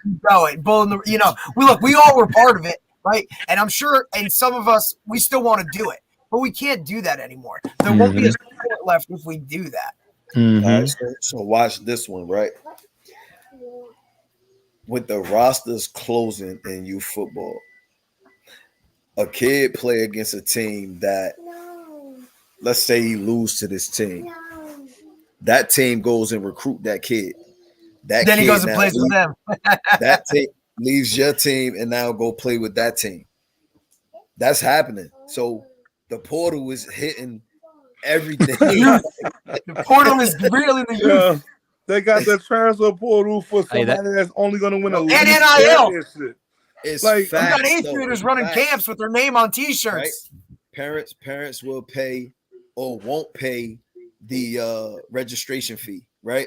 Bull in the, we all were part of it, right? And I'm sure, and some of us, we still want to do it, but we can't do that anymore. There won't be a sport left if we do that. All right, so watch this one, right? With the rosters closing in youth football, a kid play against a team that, let's say he lose to this team. That team goes and recruit that kid. Then he goes and plays with them. That team leaves your team and now go play with that team. That's happening. So the portal is hitting everything. The portal is real in the youth. They got the transfer portal for somebody that's only going to win a league. And NIL. It's like, facts, we got eighth graders running camps with their name on T-shirts. Right? Parents will pay or won't pay the registration fee, right?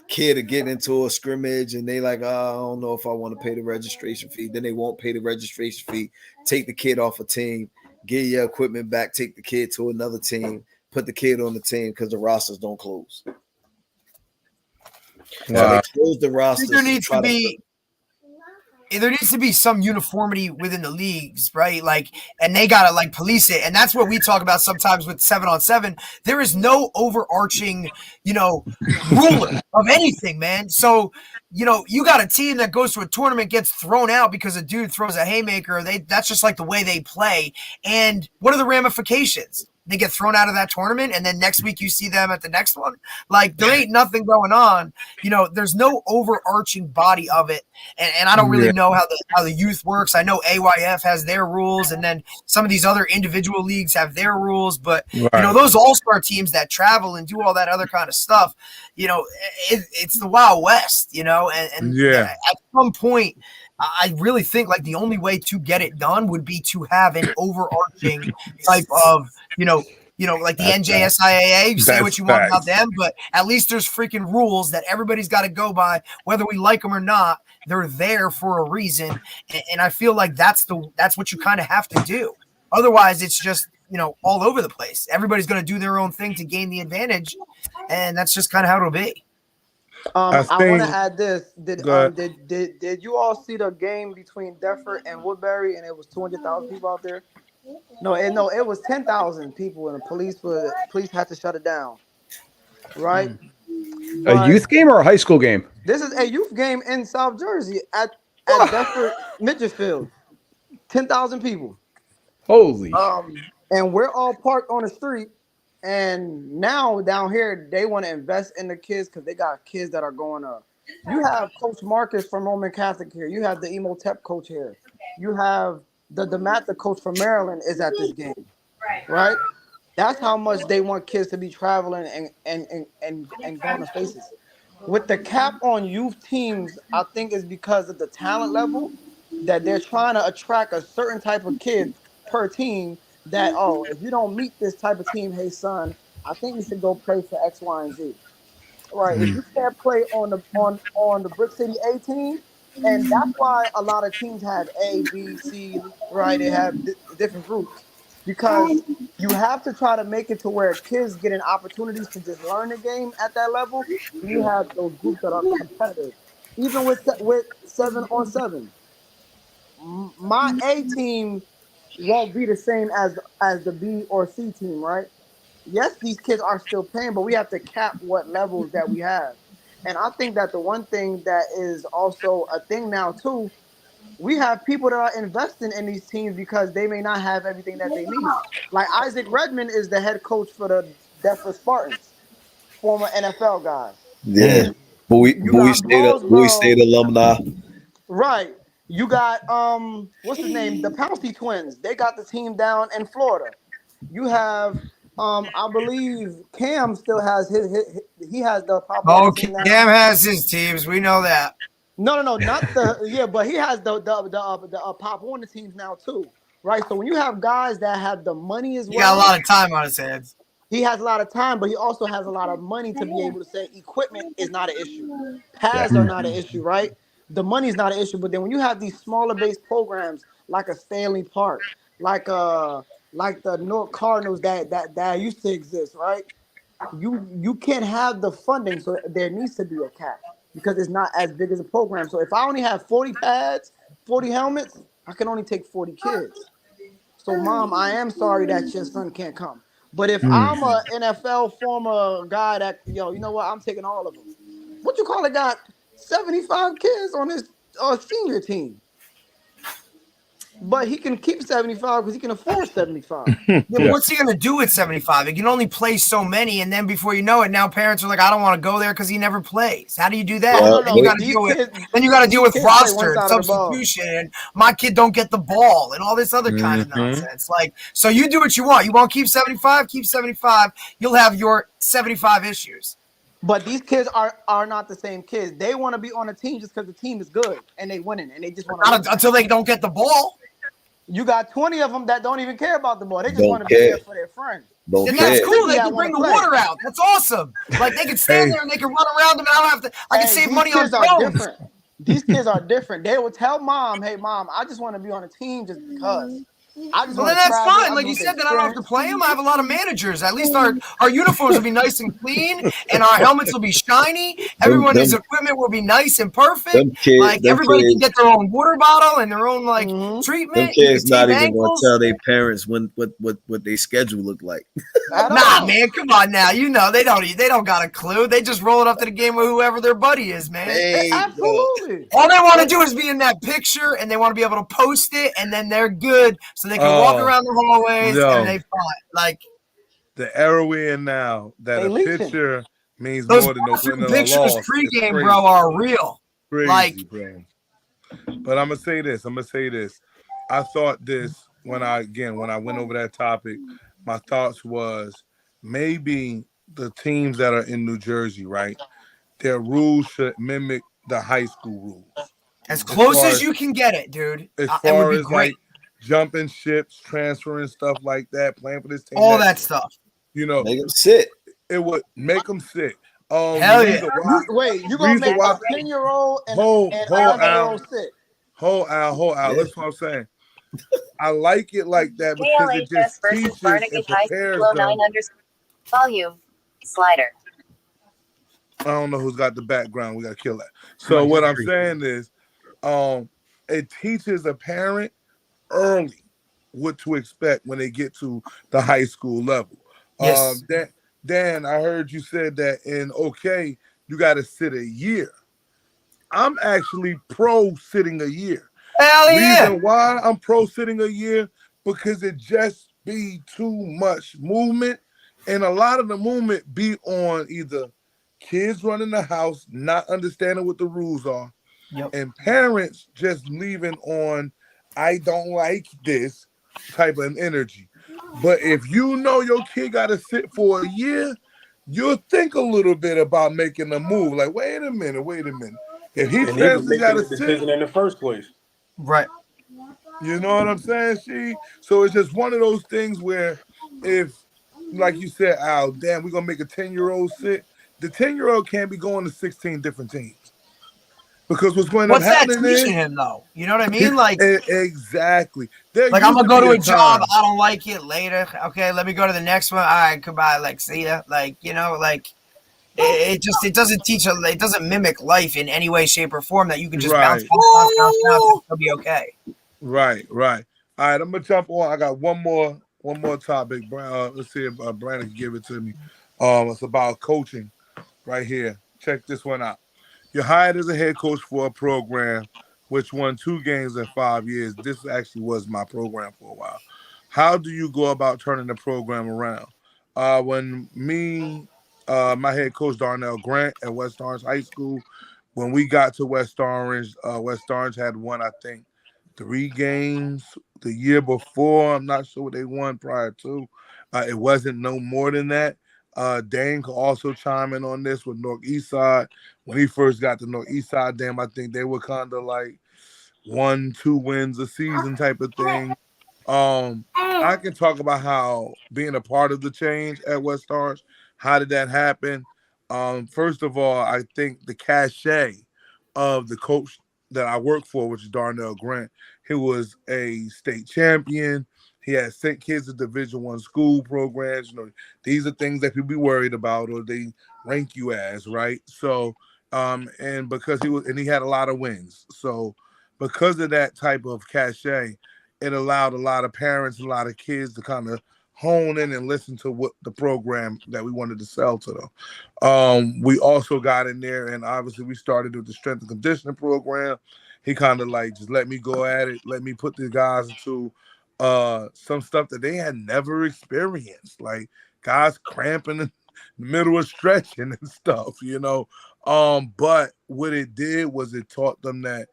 Kid to get into a scrimmage and they like, I don't know if I want to pay the registration fee. Then they won't pay the registration fee. Take the kid off a team, get your equipment back, take the kid to another team, put the kid on the team because the rosters don't close. So they close the rosters. There needs to be. there needs to be some uniformity within the leagues, right? Like, and they gotta like police it, and that's what we talk about sometimes with 7-on-7. There is no overarching, ruler of anything, man. So, you got a team that goes to a tournament, gets thrown out because a dude throws a haymaker. That's just like the way they play. And what are the ramifications? They get thrown out of that tournament, and then next week you see them at the next one. Like, there ain't nothing going on. There's no overarching body of it, and I don't really know how the youth works. I know AYF has their rules, and then some of these other individual leagues have their rules. But those all-star teams that travel and do all that other kind of stuff, it's the Wild West. And at some point, I really think like the only way to get it done would be to have an overarching type of, like the NJSIAA. You say what you want about them, but at least there's freaking rules that everybody's got to go by, whether we like them or not. They're there for a reason, and I feel like that's what you kind of have to do. Otherwise, it's just all over the place. Everybody's going to do their own thing to gain the advantage, and that's just kind of how it'll be. I want to add this. Did you all see the game between Deptford and Woodbury, and it was 200,000 people out there? No, it was 10,000 people, and the police had to shut it down. Right? A youth game or a high school game? This is a youth game in South Jersey at Deptford Mitchellfield. 10,000 people. Holy. And we're all parked on the street. And now down here, they want to invest in the kids because they got kids that are going up. You have Coach Marcus from Roman Catholic here. You have the Emotep coach here. You have the DeMatha coach from Maryland is at this game. Right? That's how much they want kids to be traveling and going to spaces. With the cap on youth teams, I think it's because of the talent level that they're trying to attract a certain type of kid per team. That if you don't meet this type of team, hey son, I think you should go play for X, Y, and Z. Right? If you can't play on the Brick City A team, and that's why a lot of teams have A, B, C, right? They have different groups because you have to try to make it to where kids get an opportunity to just learn the game at that level. You have those groups that are competitive, even with 7-on-7. My A team won't be the same as the B or C team, right? Yes, these kids are still playing, but we have to cap what levels that we have. And I think that the one thing that is also a thing now too, we have people that are investing in these teams because they may not have everything that they need. Like Isaac Redmond is the head coach for the Deptford Spartans, former NFL guy. Yeah, Bowie State alumni. Right. You got what's his name? The Pouncey twins. They got the team down in Florida. You have I believe Cam still has he has the Pop. Cam has his teams. We know that. No, not the but he has the Pop Warner teams now too, right? So when you have guys that have the money as well, he got a lot of time on his hands. He has a lot of time, but he also has a lot of money to be able to say equipment is not an issue. Pads are not an issue, right? The money is not an issue, but then when you have these smaller based programs like a Stanley Park, like the North Cardinals that used to exist, right? You can't have the funding, so there needs to be a cap because it's not as big as a program. So if I only have 40 pads, 40 helmets, I can only take 40 kids. So mom, I am sorry that your son can't come. But if I'm a NFL former guy that you know what, I'm taking all of them. What you call it? Got 75 kids on his senior team. But he can keep 75 because he can afford 75. Yeah, but what's he going to do with 75? He can only play so many, and then before you know it, now parents are like, I don't want to go there because he never plays. How do you do that? Then you got to deal with roster and substitution, and my kid don't get the ball, and all this other kind of nonsense. Like, so you do what you want. You want to keep 75? Keep 75. You'll have your 75 issues. But these kids are not the same kids. They want to be on a team just because the team is good and they winning, and they just want to until they don't get the ball. You got 20 of them that don't even care about the ball. They just want to be there for their friends. And that's cool. They can bring the water out. That's awesome. Like they can stand there and they can run around them. And I don't have to. I can save money on drones. These kids are different. They will tell mom, "Hey, mom, I just want to be on a team just because." I just Well, want then to that's travel. fine. I Like just you want the said, then I don't have to experience. play them. I have a lot of managers. At least our uniforms will be nice and clean, and our helmets will be shiny. Everyone's equipment will be nice and perfect. Like everybody can get their own water bottle and their own like Mhm. Them treatment. You can kids not tape even gonna ankles. tell their parents what their schedule look like. At Nah, all. man, come on now. You know they don't got a clue. They just roll it up to the game with whoever their buddy is, man. Hey, Absolutely. All they want to do is be in that picture, and they want to be able to post it, and then they're good, so they can walk Oh, around the hallways yo. and they fine. Like the era we're in now, that They a leeching. picture means those more than no win or a pictures loss. It's pregame, crazy. bro, are real. Crazy, Like bro. But I'm gonna say this. I thought this when I went over that topic. My thoughts was maybe the teams that are in New Jersey, right? Their rules should mimic the high school rules. as close far as as- you can get it, dude. As It would far be as great. like jumping ships, transferring stuff like that, playing for this team, All that stuff. you know, Make them sit. it would make them sick. Hell the yeah. reason why- Wait, you gonna reason make why- a 10-year-old and Hold, an hold, 11-year-old Al. sit? Hold out. That's what I'm saying. I like it like that because it just teaches and prepares them. Volume slider. I don't know who's got the background. We got to kill that. So what I'm saying is, it teaches a parent early what to expect when they get to the high school level. Yes. Dan, I heard you said that in OK, you got to sit a year. I'm actually pro sitting a year. Hell yeah. Reason why I'm pro sitting a year, because it just be too much movement, and a lot of the movement be on either kids running the house, not understanding what the rules are, Yep. and parents just leaving on I don't like this type of energy. But if you know your kid got to sit for a year, you'll think a little bit about making a move. Like, wait a minute. If he And he says was he got making to the sit, decision in the first place. Right. you know what I'm saying, So it's just one of those things where if, like you said, Al, damn, we're going to make a 10-year-old sit. The 10-year-old can't be going to 16 different teams. Because what's going to What's that happen teaching is, him though? You know what I mean? Like exactly. There I'm used gonna go be to a job. time. I don't like it later. Okay, let me go to the next one. All right, goodbye. Like, see ya. Like, you know, like it doesn't mimic life in any way, shape, or form that you can just bounce, Right. and it'll be okay. Right. All right, I'm gonna jump on. I got one more topic. Let's see if Brandon can give it to me. It's about coaching right here. Check this one out. You're hired as a head coach for a program which won 2 games in 5 years. This actually was my program for a while. How do you go about turning the program around? When my head coach Darnell Grant at West Orange High School, when we got to West Orange had won, I think, 3 games the year before. I'm not sure what they won prior to. It wasn't no more than that. Dane could also chime in on this with North Eastside. When he first got to North Eastside, I think they were kind of like 1-2 wins a season type of thing. I can talk about how being a part of the change at West Orange, how did that happen? First of all, I think the cachet of the coach that I work for, which is Darnell Grant, he was a state champion. He had sent kids to Division I school programs. You know, these are things that people be worried about, or they rank you as, right? So, and because he had a lot of wins. So, because of that type of cachet, it allowed a lot of parents, a lot of kids to kind of hone in and listen to what the program that we wanted to sell to them. We also got in there, and obviously we started with the strength and conditioning program. He kind of like just let me go at it, let me put the guys into some stuff that they had never experienced, like guys cramping in the middle of stretching and stuff, you know. But what it did was it taught them that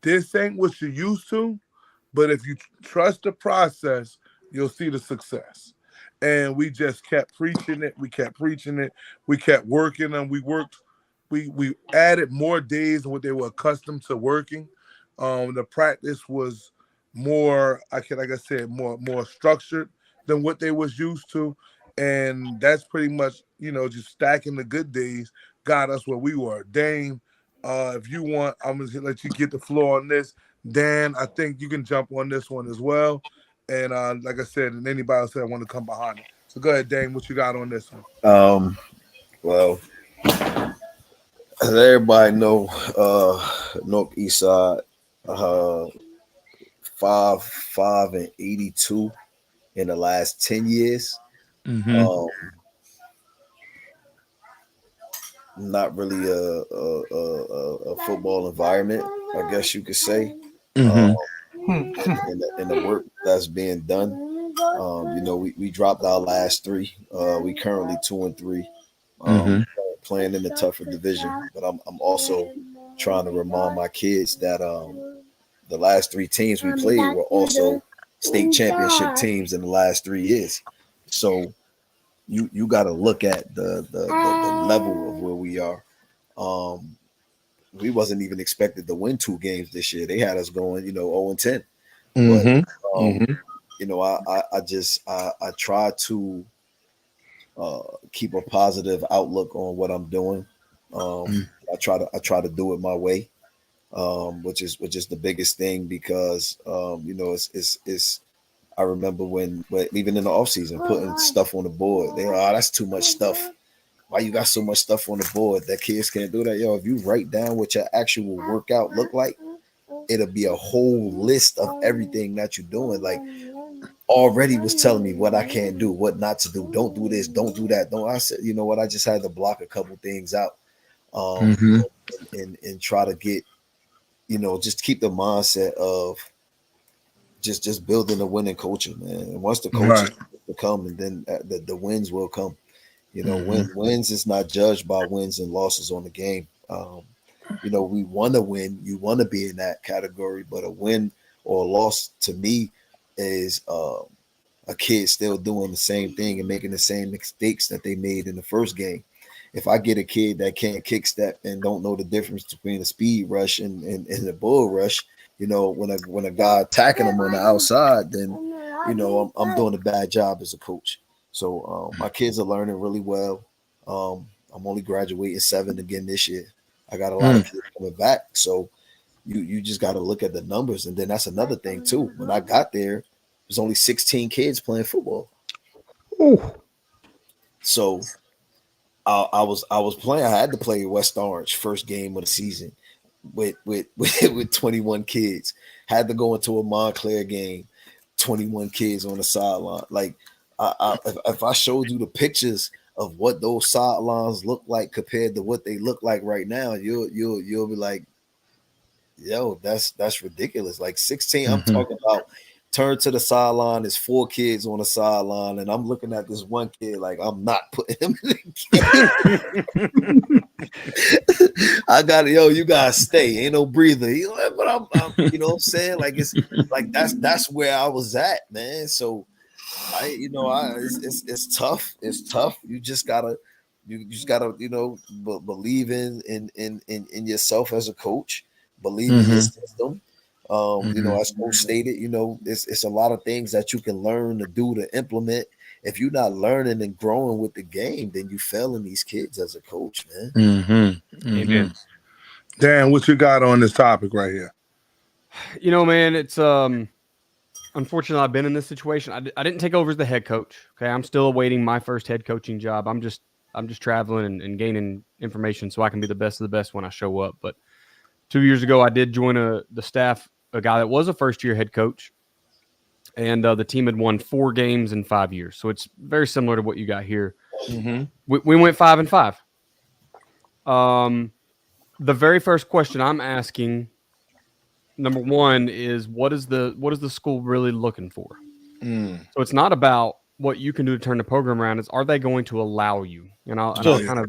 this ain't what you're used to, but if you trust the process, you'll see the success. And we just kept preaching it. We kept working them. We added more days than what they were accustomed to working. The practice was more, like I said, more structured than what they was used to. And that's pretty much, just stacking the good days got us where we were. Dame, if you want, I'm going to let you get the floor on this. Dan, I think you can jump on this one as well. and like I said, and anybody else that want to come behind it. So go ahead, Dame. What you got on this one? Well, as everybody know, North East Side, 5-82 in the last 10 years. Not really a football environment, I guess you could say. In the work that's being done, we dropped our last 3. We currently 2-3, playing in the tougher division. But I'm also trying to remind my kids that the last 3 teams we played were also state championship teams in the last 3 years. So you got to look at the level of where we are. We wasn't even expected to win 2 games this year. They had us going, 0-10. But I try to keep a positive outlook on what I'm doing. I try to do it my way, which is the biggest thing, because it's I remember when even in the offseason putting stuff on the board, they that's too much stuff. Why you got so much stuff on the board that kids can't do that? Yo, if you write down what your actual workout look like, it'll be a whole list of everything that you're doing. Like, already was telling me what I can't do, what not to do. Don't do this, don't do that. I said, you know what? I just had to block a couple things out, and try to get, just keep the mindset of just building a winning culture, man. And once the culture will come, and then the wins will come. Wins is not judged by wins and losses on the game. We want to win. You want to be in that category, but a win or a loss to me is a kid still doing the same thing and making the same mistakes that they made in the first game. If I get a kid that can't kick step and don't know the difference between a speed rush and a bull rush, when a guy attacking them on the outside, then I'm doing a bad job as a coach. So my kids are learning really well. I'm only graduating 7 again this year. I got a lot of kids coming back. So you just got to look at the numbers. And then that's another thing too. When I got there, there's only 16 kids playing football. Ooh. So I was playing. I had to play West Orange first game of the season with 21 kids. Had to go into a Montclair game, 21 kids on the sideline. Like, if I showed you the pictures of what those sidelines look like compared to what they look like right now, you'll be like, yo, that's ridiculous. Like 16, I'm talking about turn to the sideline, there's 4 kids on the sideline, and I'm looking at this one kid like I'm not putting him in the game. I got it, you gotta stay. Ain't no breather. He's like, but I'm you know what I'm saying? Like, it's like that's where I was at, man. So it's tough. It's tough. You just gotta believe in yourself as a coach, believe in your system. As Coach stated, it's a lot of things that you can learn to do to implement. If you're not learning and growing with the game, then you failing these kids as a coach, man. Dan, what you got on this topic right here? Man, it's unfortunately, I've been in this situation. I didn't take over as the head coach. Okay, I'm still awaiting my first head coaching job. I'm just traveling and gaining information so I can be the best of the best when I show up. But 2 years ago, I did join the staff, a guy that was a first-year head coach, and the team had won 4 games in 5 years. So it's very similar to what you got here. We went 5-5. The very first question I'm asking, number one, is what is the school really looking for? So it's not about what you can do to turn the program around. It's, are they going to allow you? And I'll kind of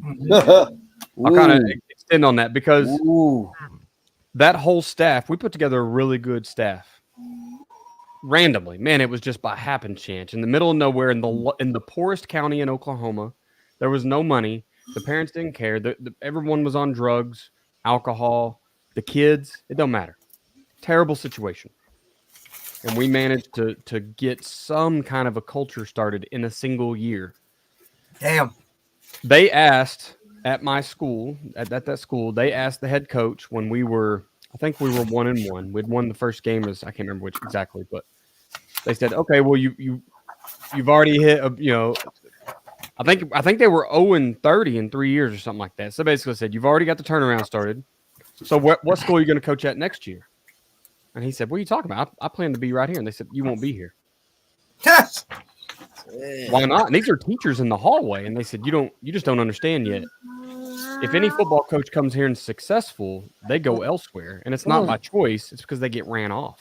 extend on that, because that whole staff, we put together a really good staff. Randomly, man, it was just by happen chance in the middle of nowhere in the poorest county in Oklahoma. There was no money. The parents didn't care. Everyone was on drugs, alcohol. The kids, it don't matter. Terrible situation. And we managed to get some kind of a culture started in a single year. Damn. They asked at my school, at that school, they asked the head coach when I think we were 1-1. We'd won the first game, I can't remember which exactly, but They said, okay, well you've already hit I think they were 0-30 in 3 years or something like that. So basically said, you've already got the turnaround started. So what school are you going to coach at next year? And he said, what are you talking about? I plan to be right here. And they said, you won't be here. Yes. Why not? And these are teachers in the hallway. And they said, you just don't understand yet. If any football coach comes here and is successful, they go elsewhere. And it's not by choice. It's because they get ran off.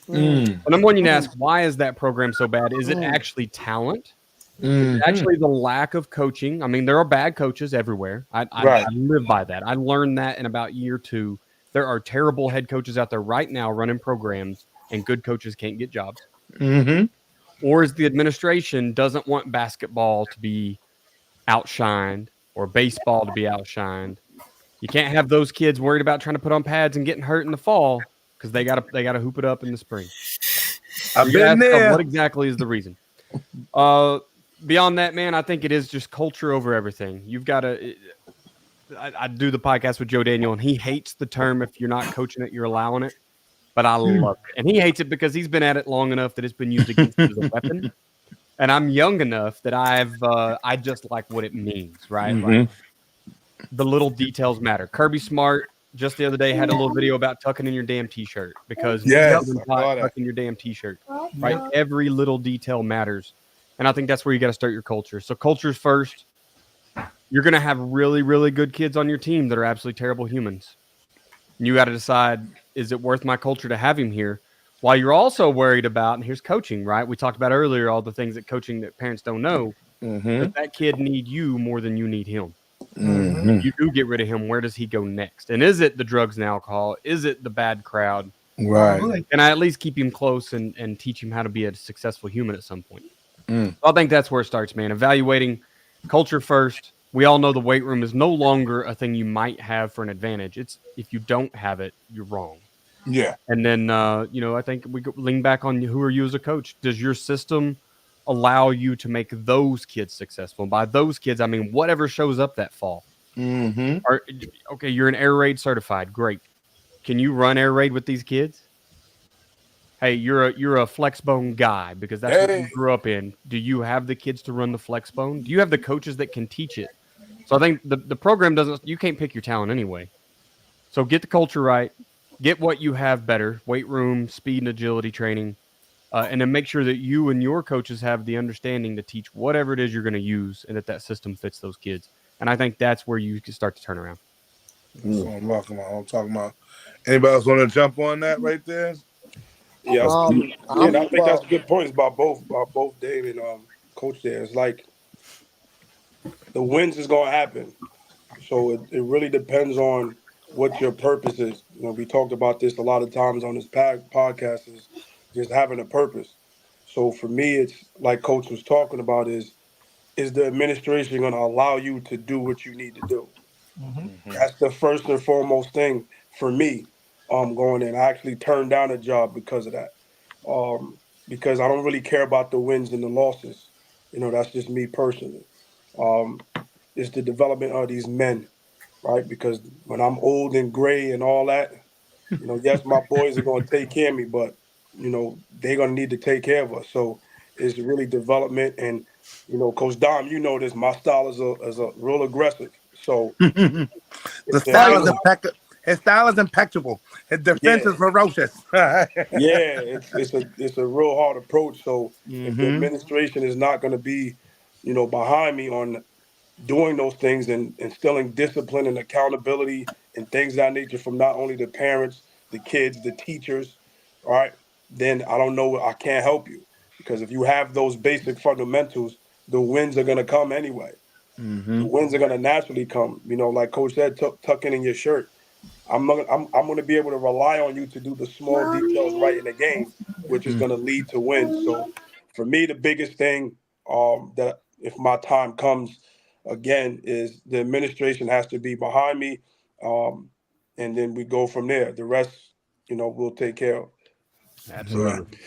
And I'm wanting to ask, why is that program so bad? Is it actually talent? Is it actually the lack of coaching? I mean, there are bad coaches everywhere. I live by that. I learned that in about year 2. There are terrible head coaches out there right now running programs, and good coaches can't get jobs. Or is the administration doesn't want basketball to be outshined or baseball to be outshined? You can't have those kids worried about trying to put on pads and getting hurt in the fall because they gotta hoop it up in the spring. I've been there. What exactly is the reason? Beyond that, man, I think it is just culture over everything. You've got to. I do the podcast with Joe Daniel, and he hates the term "if you're not coaching it, you're allowing it." But I love it, and he hates it because he's been at it long enough that it's been used against him as a weapon. And I'm young enough that I just like what it means, right? Like, the little details matter. Kirby Smart just the other day had a little video about tucking in your damn t-shirt because tucking your damn t-shirt, right? Every little detail matters. And I think that's where you got to start your culture. So culture's first. You're going to have really, really good kids on your team that are absolutely terrible humans. And you got to decide, is it worth my culture to have him here? While you're also worried about, and here's coaching, right? We talked about earlier, all the things that parents don't know. Does that kid need you more than you need him? If you do get rid of him, where does he go next? And is it the drugs and alcohol? Is it the bad crowd? Right. Can I at least keep him close and teach him how to be a successful human at some point? So I think that's where it starts, man. Evaluating culture first. We all know the weight room is no longer a thing you might have for an advantage. It's if you don't have it, you're wrong. Yeah. And then, I think we lean back on who are you as a coach? Does your system allow you to make those kids successful? And by those kids, I mean whatever shows up that fall. Okay, you're an air raid certified. Great. Can you run air raid with these kids? Hey, you're a flex bone guy because that's what you grew up in. Do you have the kids to run the flex bone? Do you have the coaches that can teach it? So I think the program you can't pick your talent anyway. So get the culture right, get what you have better, weight room, speed and agility training, and then make sure that you and your coaches have the understanding to teach whatever it is you're going to use and that system fits those kids. And I think that's where you can start to turn around. That's what I'm talking about. Anybody else want to jump on that right there? Yeah, I think that's good points by both Dave and Coach there. It's like the wins is going to happen. So it really depends on what your purpose is. We talked about this a lot of times on this podcast is just having a purpose. So for me, it's like Coach was talking about is the administration going to allow you to do what you need to do? That's the first and foremost thing for me. Going in, I actually turned down a job because of that. Because I don't really care about the wins and the losses. That's just me personally. It's the development of these men, right? Because when I'm old and gray and all that, yes, my boys are going to take care of me, but, they're going to need to take care of us. So it's really development. And, Coach Dom, this, my style is a real aggressive. So the style is impeccable. His style is impeccable. His defense is ferocious. It's a real hard approach. So if the administration is not going to be, behind me on doing those things and instilling discipline and accountability and things of that nature from not only the parents, the kids, the teachers, all right, then I don't know. I can't help you because if you have those basic fundamentals, the wins are going to come anyway. The wins are going to naturally come. Like Coach said, tucking in your shirt. I'm going to be able to rely on you to do the small details right in the game, which is going to lead to wins. So for me, the biggest thing that if my time comes again is the administration has to be behind me. And then we go from there. The rest, we'll take care of. Absolutely.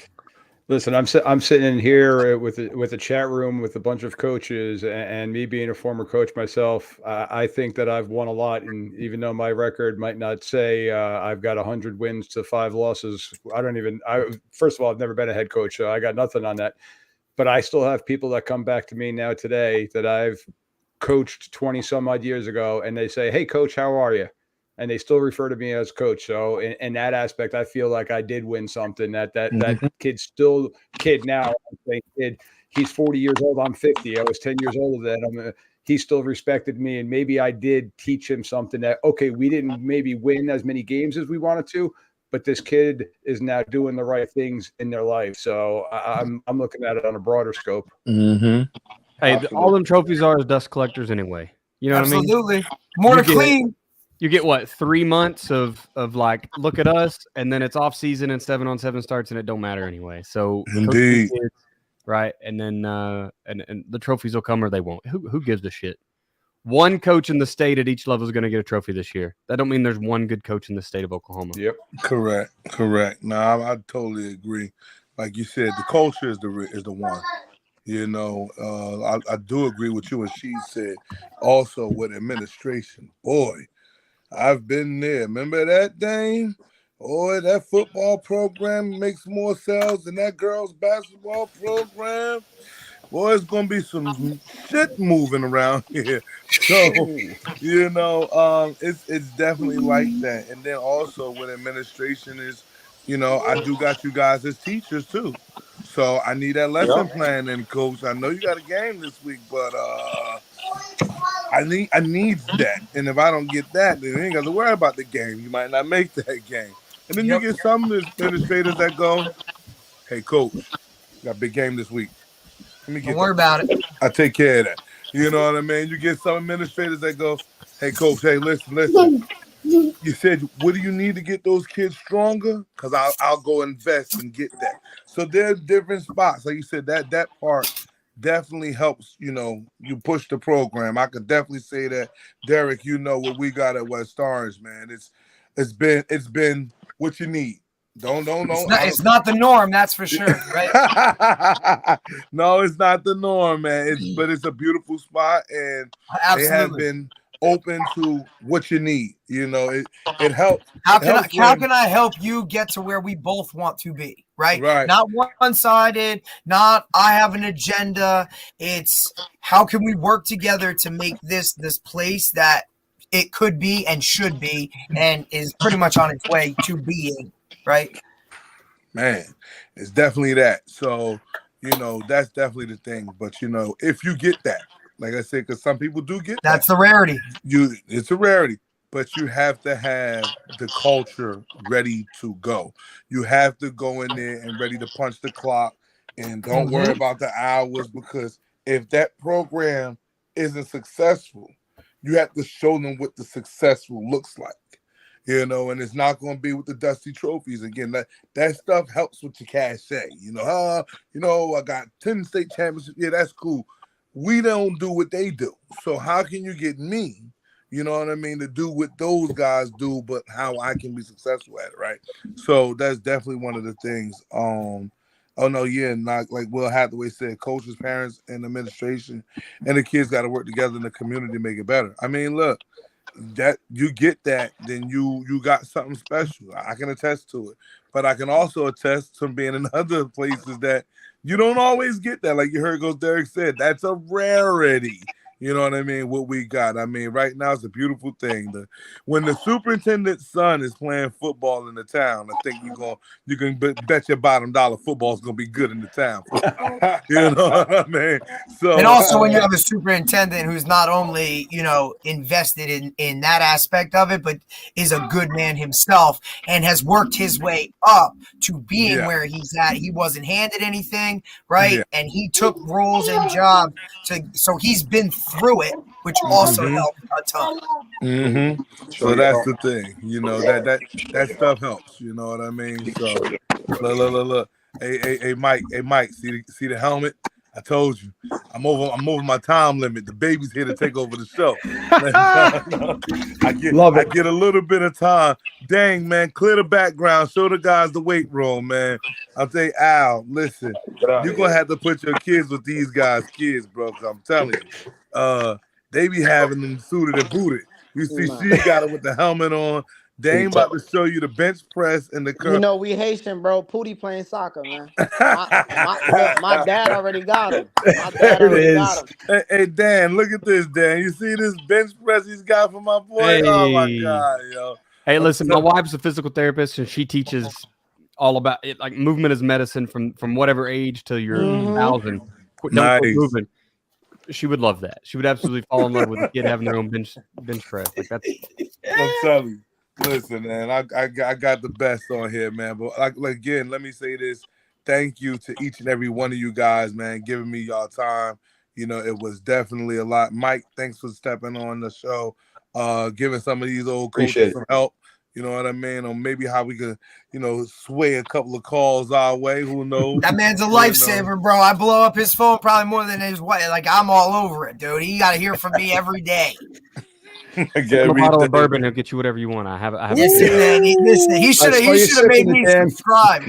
Listen, I'm sitting in here with a chat room with a bunch of coaches, and me being a former coach myself, I think that I've won a lot. And even though my record might not say I've got 100 wins to 5 losses, first of all, I've never been a head coach, so I got nothing on that. But I still have people that come back to me now today that I've coached 20 some odd years ago, and they say, "Hey, coach, how are you?" And they still refer to me as coach. So in that aspect, I feel like I did win something. That kid's still kid now. I'm saying kid, he's 40 years old. I'm 50. I was 10 years older than he still respected me. And maybe I did teach him something that, okay, we didn't maybe win as many games as we wanted to, but this kid is now doing the right things in their life. So I'm looking at it on a broader scope. Mm-hmm. Hey, all them trophies are dust collectors anyway. You know what I mean? Absolutely. More to clean. You get what, 3 months of like, look at us, and then it's off season and 7-on-7 starts, and it don't matter anyway. So Indeed. kids, right? And then and the trophies will come or they won't. Who gives a shit? One coach in the state at each level is going to get a trophy this year. That don't mean there's one good coach in the state of Oklahoma. Yep. Correct. No, I totally agree. Like you said, the culture is the one. You know, I do agree with you what she said. Also with administration, boy. I've been there. Remember that, Dane? Boy, that football program makes more sales than that girls' basketball program. Boy, it's going to be some shit moving around here. So, you know, it's definitely like that. And then also with administration is, you know, I do got you guys as teachers too. So I need that lesson plan in, coach. I know you got a game this week, but I need that. And if I don't get that, then you ain't got to worry about the game. You might not make that game. And then you get some administrators that go, "Hey, coach, got a big game this week. Let me get Don't worry about it. I take care of that." You know what I mean? You get some administrators that go, "Hey, coach, hey, listen. You said, what do you need to get those kids stronger? Because I'll go invest and get that." So there's different spots. Like you said, that part definitely helps, you know, you push the program. I could definitely say that, Derek, you know what we got at West Orange, man. It's been what you need. Don't. It's not the norm, that's for sure, right? No, it's not the norm, man. But it's a beautiful spot, and Absolutely. they have been open to what you need. You know, it helps. How can I help you get to where we both want to be? Right? Not one-sided, not I have an agenda. It's how can we work together to make this place that it could be and should be and is pretty much on its way to being, right? Man, it's definitely that. So, you know, that's definitely the thing. But, you know, if you get that, like I said, because some people do get that's the rarity. It's a rarity. But you have to have the culture ready to go. You have to go in there and ready to punch the clock and don't worry about the hours, because if that program isn't successful, you have to show them what the successful looks like. You know, and it's not going to be with the dusty trophies. Again, that stuff helps with your cachet. You know, I got 10 state championships. Yeah, that's cool. We don't do what they do. So how can you get me, you know what I mean, to do what those guys do, but how I can be successful at it, right? So that's definitely one of the things. Not like Will Hathaway said, coaches, parents, and administration, and the kids got to work together in the community to make it better. I mean, look, that you get that, then you got something special. I can attest to it, but I can also attest to being in other places that you don't always get that. Like you heard Coach Derek said, that's a rarity. You know what I mean? What we got. I mean, right now it's a beautiful thing. When the superintendent's son is playing football in the town, I think you can bet your bottom dollar football's gonna be good in the town. You know what I mean? So, and also when you have a superintendent who's not only, you know, invested in that aspect of it, but is a good man himself and has worked his way up to being where he's at. He wasn't handed anything, right? Yeah. And he took roles and jobs so he's been through it, which also helped a ton. So that's the thing, you know, that stuff helps. You know what I mean? So look. Hey, Mike. See the helmet? I told you, I'm over my time limit. The baby's here to take over the show. I get a little bit of time. Dang, man, clear the background. Show the guys the weight room, man. I'll tell you, Al, listen, you're gonna have to put your kids with these guys' kids, bro. Cause I'm telling you, they be having them suited and booted. You see, she got it with the helmet on. Dame about to show you the bench press and the curl. You know, we Haitian, bro. Pootie playing soccer, man. My dad already got him. My dad already got him. Hey, Dan, look at this, Dan. You see this bench press he's got for my boy? Hey. Oh, my God, yo. Hey, listen, my wife's a physical therapist, and she teaches all about it. Like movement is medicine from whatever age till you're 1,000. Don't quit moving. She would love that. She would absolutely fall in love with a kid having their own bench press. Like that's. I'm telling you. Listen, man, I got the best on here, man. But like again, let me say this. Thank you to each and every one of you guys, man, giving me y'all time. You know, it was definitely a lot. Mike, thanks for stepping on the show, giving some of these old coaches some help. You know what I mean? Or maybe how we could, sway a couple of calls our way. Who knows? That man's a lifesaver, bro. I blow up his phone probably more than his wife. Like, I'm all over it, dude. He got to hear from me every day. A bottle of bourbon will get you whatever you want. I have Listen, man. He should have made me subscribe.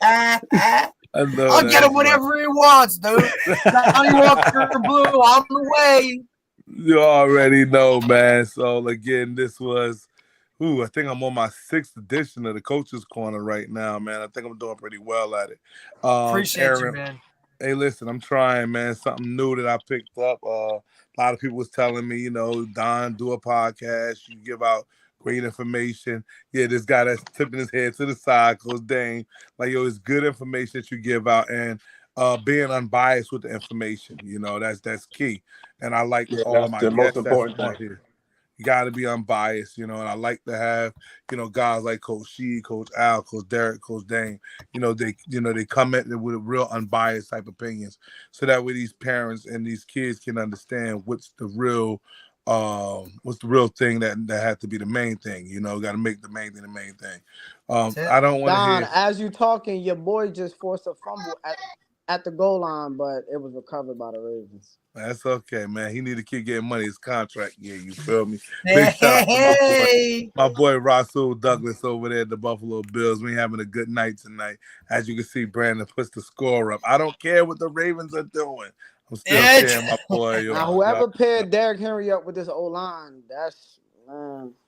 I'll get him whatever he wants, dude. Johnny Walker Blue on the way. You already know, man. So again, this was, I think I'm on my 6th edition of the Coach's Corner right now, man. I think I'm doing pretty well at it. Appreciate Aaron, you, man. Hey, listen, I'm trying, man. Something new that I picked up. A lot of people was telling me, Don, do a podcast. You give out great information. Yeah, this guy that's tipping his head to the side, Coach Dane. Like, it's good information that you give out, and being unbiased with the information. That's key. And I like all of my the most guests important that's on thing. here. You got to be unbiased, and I like to have, guys like Coach Shee, Coach Al, Coach Derek, Coach Dane, they come at it with real unbiased type opinions. So that way these parents and these kids can understand what's the real thing that had to be the main thing, got to make the main thing the main thing. I don't want to hear. As you talking, your boy just forced a fumble at the goal line, but it was recovered by the Ravens. That's okay, man. He need to keep getting money. His contract, you feel me? Hey, Big shout out to my boy Rasul Douglas over there at the Buffalo Bills. We having a good night tonight. As you can see, Brandon puts the score up. I don't care what the Ravens are doing. I'm still cheering my boy. Now, whoever paired Derrick Henry up with this O-line, that's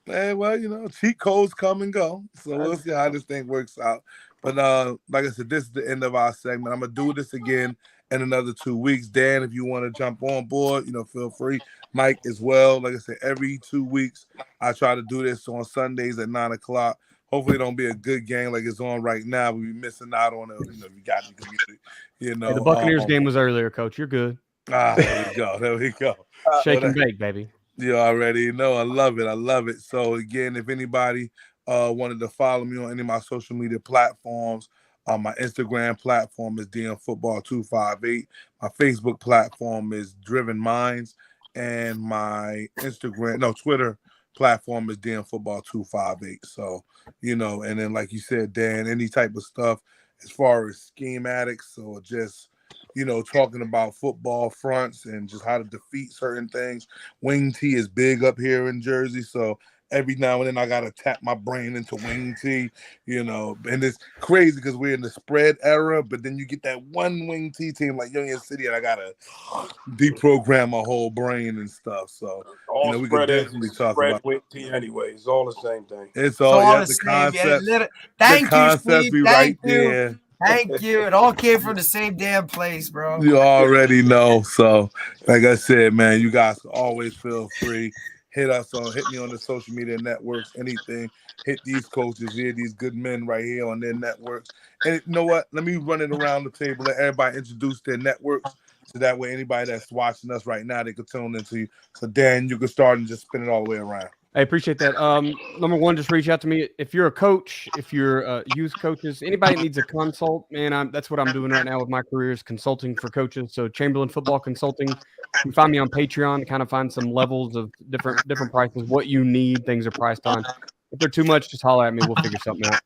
Hey, well, cheat codes come and go. So we'll see how this thing works out. But like I said, this is the end of our segment. I'm going to do this again in another 2 weeks. Dan, if you want to jump on board, feel free. Mike as well. Like I said, every 2 weeks, I try to do this on Sundays at 9 o'clock. Hopefully it don't be a good game like it's on right now. We'll be missing out on it. We got the community. Hey, the Buccaneers game was earlier, Coach. You're good. There we go. There we go. Shake and bake, baby. You already know. I love it. So again, if anybody wanted to follow me on any of my social media platforms, my Instagram platform is DMFootball258. My Facebook platform is Driven Minds, and my Twitter platform is DMFootball258. So, and then like you said, Dan, any type of stuff as far as schematics or just talking about football fronts and just how to defeat certain things. Wing T is big up here in Jersey, so every now and then I gotta tap my brain into Wing T, and it's crazy because we're in the spread era, but then you get that one Wing T team like Union City, and I gotta deprogram my whole brain and stuff. So we could definitely talk about Wing T anyway. It's all the same thing. It's all the concept. Thank you, Steve. Be right there. Thank you. It all came from the same damn place, bro. You already know. So, like I said, man, you guys can always feel free. Hit me on the social media networks, anything. Hit these coaches here, these good men right here on their networks. And you know what? Let me run it around the table. Let everybody introduce their networks. So that way anybody that's watching us right now, they can tune into you. So, Dan, you can start and just spin it all the way around. I appreciate that. Number one, just reach out to me. If you're a coach, if you're youth coaches, anybody needs a consult, man, that's what I'm doing right now with my career is consulting for coaches. So Chamberlain Football Consulting. You can find me on Patreon to kind of find some levels of different prices, what you need, things are priced on. If they're too much, just holler at me. We'll figure something out.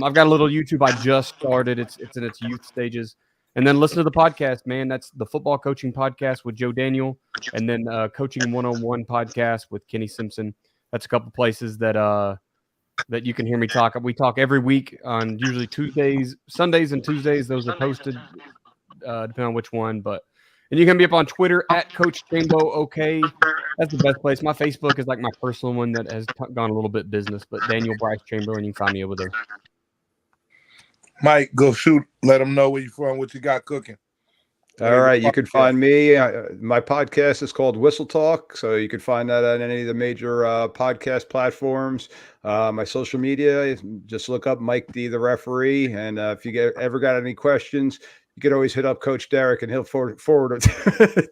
I've got a little YouTube I just started. It's in its youth stages. And then listen to the podcast, man. That's the Football Coaching Podcast with Joe Daniel, and then Coaching 101 podcast with Kenny Simpson. That's a couple places that that you can hear me talk. We talk every week on usually Tuesdays, Sundays, and Tuesdays. Those are posted, depending on which one. And you can be up on Twitter at Coach Chambo. Okay, that's the best place. My Facebook is like my personal one that has gone a little bit business, but Daniel Bryce Chamberlain, you can find me over there. Mike, go shoot. Let them know where you from, what you got cooking. All right, you can find me. My podcast is called Whistle Talk, so you can find that on any of the major podcast platforms. My social media, just look up Mike D, the referee, and if you ever got any questions, you could always hit up Coach Derek, and he'll forward it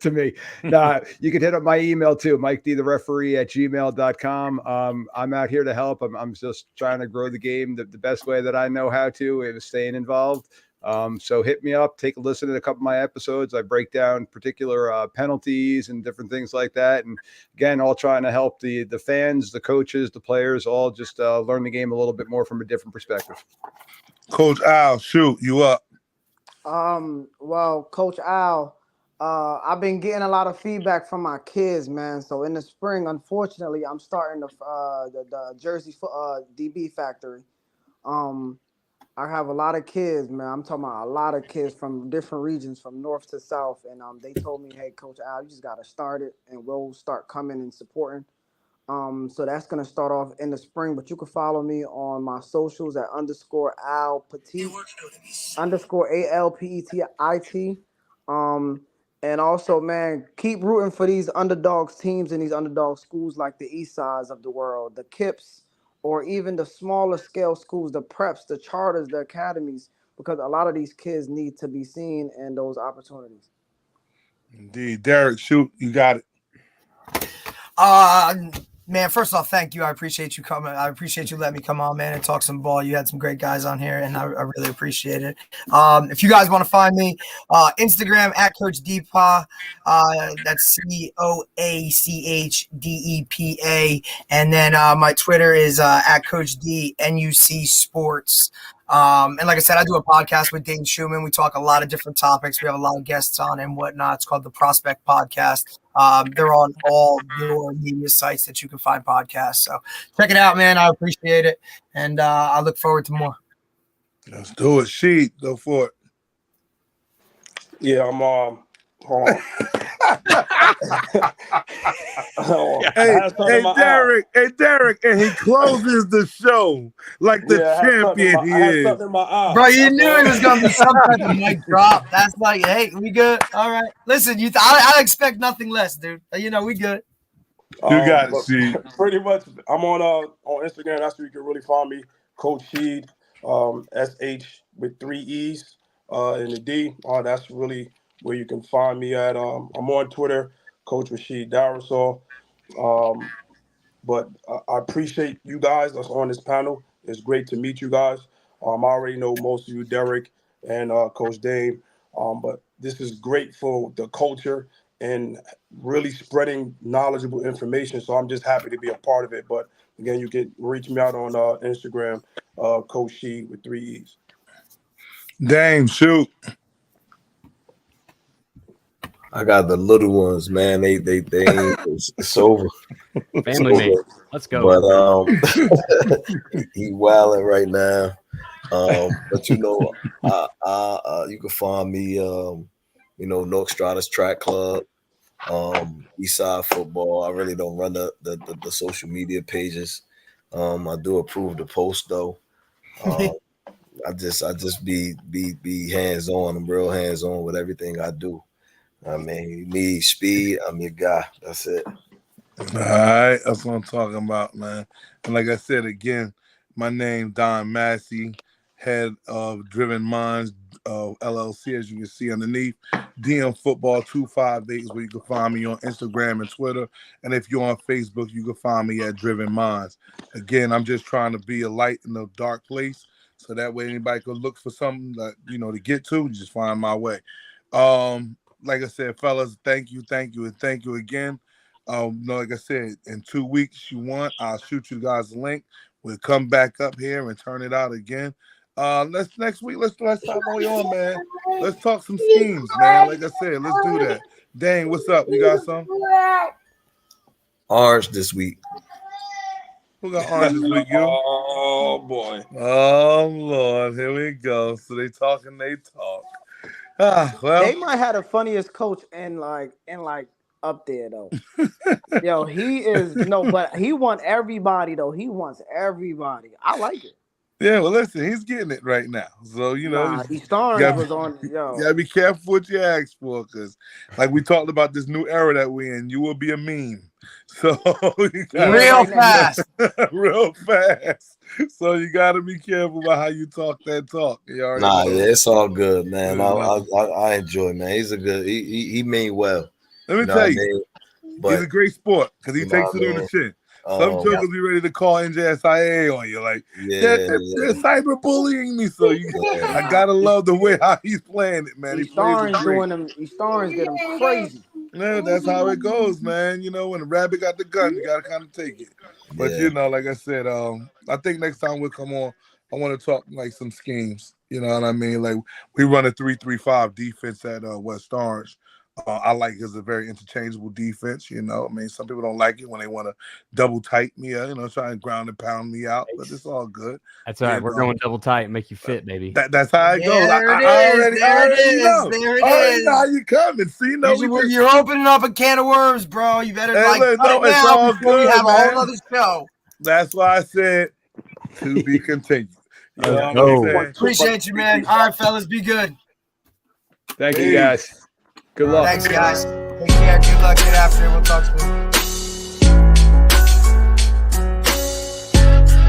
to me. You can hit up my email too, MikeDThereferee@gmail.com. I'm out here to help. I'm just trying to grow the game the best way that I know how to. It was staying involved. So hit me up, take a listen to a couple of my episodes. I break down particular penalties and different things like that. And again, all trying to help the fans, the coaches, the players, all just learn the game a little bit more from a different perspective. Coach Al, shoot, you up. Well, Coach Al, I've been getting a lot of feedback from my kids, man. So in the spring, unfortunately, I'm starting the Jersey DB factory. I have a lot of kids, man. I'm talking about a lot of kids from different regions, from north to south. And they told me, hey, Coach Al, you just got to start it, and we'll start coming and supporting. So that's going to start off in the spring. But you can follow me on my socials at _Al Petit, _ALPETIT. And also, man, keep rooting for these underdogs teams and these underdog schools like the East Sides of the world, the KIPS, or even the smaller scale schools, the preps, the charters, the academies, because a lot of these kids need to be seen in those opportunities. Indeed. Derek, shoot, you got it. Man, first off, thank you. I appreciate you coming. I appreciate you letting me come on, man, and talk some ball. You had some great guys on here, and I really appreciate it. If you guys want to find me, Instagram at Coach Deepa. That's CoachDepa. And then my Twitter is at Coach D NUC Sports. And like I said, I do a podcast with Dane Schumann. We talk a lot of different topics. We have a lot of guests on and whatnot. It's called the Prospect Podcast. They're on all your media sites that you can find podcasts. So check it out, man. I appreciate it. And I look forward to more. Let's do it. Sheet, go for it. Yeah, I'm hold on. Hey, Derek, and he closes the show like the champion he is. Bro, you knew it was going to be some type of mic drop. That's like, hey, we good? All right. Listen, I expect nothing less, dude. You know, we good. You got it, Sheed. Pretty much, I'm on Instagram. That's where you can really find me, Coach Sheed, SH with 3 E's and the D. That's really where you can find me at. I'm on Twitter, Coach Rashid Darasol. But I appreciate you guys that's on this panel. It's great to meet you guys. I already know most of you, Derek and Coach Dame. But this is great for the culture and really spreading knowledgeable information. So I'm just happy to be a part of it. But again, you can reach me out on Instagram, Coach Sheed with 3 E's. Dame, shoot. I got the little ones, man. They it's over. Family mate. Let's go. But he wilding right now. But you know, you can find me North Stratus Track Club, Eastside Football. I really don't run the social media pages. I do approve the post though. I just be hands on. I'm real hands on with everything I do. I mean, you need speed, I'm your guy. That's it. All right, that's what I'm talking about, man. And like I said again, my name Don Massey, head of Driven Minds LLC, as you can see underneath. DM Football 258 is where you can find me on Instagram and Twitter. And if you're on Facebook, you can find me at Driven Minds. Again, I'm just trying to be a light in a dark place, so that way anybody could look for something that to get to, just find my way. Like I said, fellas, thank you, and thank you again. Like I said, in 2 weeks, I'll shoot you guys a link. We'll come back up here and turn it out again. Next week, let's talk all on, man. Let's talk some schemes, man. Like I said, let's do that. Dang, what's up? You got some? Orange this week. Who got orange this week? You? Oh boy. Oh Lord, here we go. So they talk. Well, They might have the funniest coach in like up there though. Yo, he is but he wants everybody though. He wants everybody. I like it. yeah. Well, listen, he's getting it right now. So East Orange yeah. was on. Yo, you gotta be careful what you ask for, because like we talked about this new era that we're in, you will be a meme. So you gotta, Real fast. real fast. So you gotta be careful about how you talk that talk. You already Nah, know. yeah, it's all good, man. Yeah. I enjoy, man. He's a good. He mean well. Let me know tell what I you, mean? he's But a great sport because he You know takes what it I on the mean? chin. Some jokers be ready to call NJSIA on you, like, they're cyberbullying me. So I gotta love the way how he's playing it, man. East Orange doing them. East Orange get them crazy. Yeah, that's how it goes, man. You know, when the rabbit got the gun, you gotta kind of take it. But Yeah. like I said, I think next time we'll come on, I want to talk like some schemes. You know what I mean? Like we run a 3-3-5 defense at West Orange. I like it as a very interchangeable defense. You know, I mean, some people don't like it when they want to double tight me, try and ground and pound me out, but it's all good. That's all right. We're going double tight and make you fit, baby. That's how it goes. There it I is. already There it is. know. There it I already is. know how you coming. See, You're opening up a can of worms, bro. You better cut it's it now all before we good, have a man. whole other show. That's why I said to be continued. You know what go. I'm saying? Appreciate you, man. All right, fellas, be good. Thank you, guys. Good luck. Thanks, guys. Take care. Good luck. Get after it. We'll talk soon.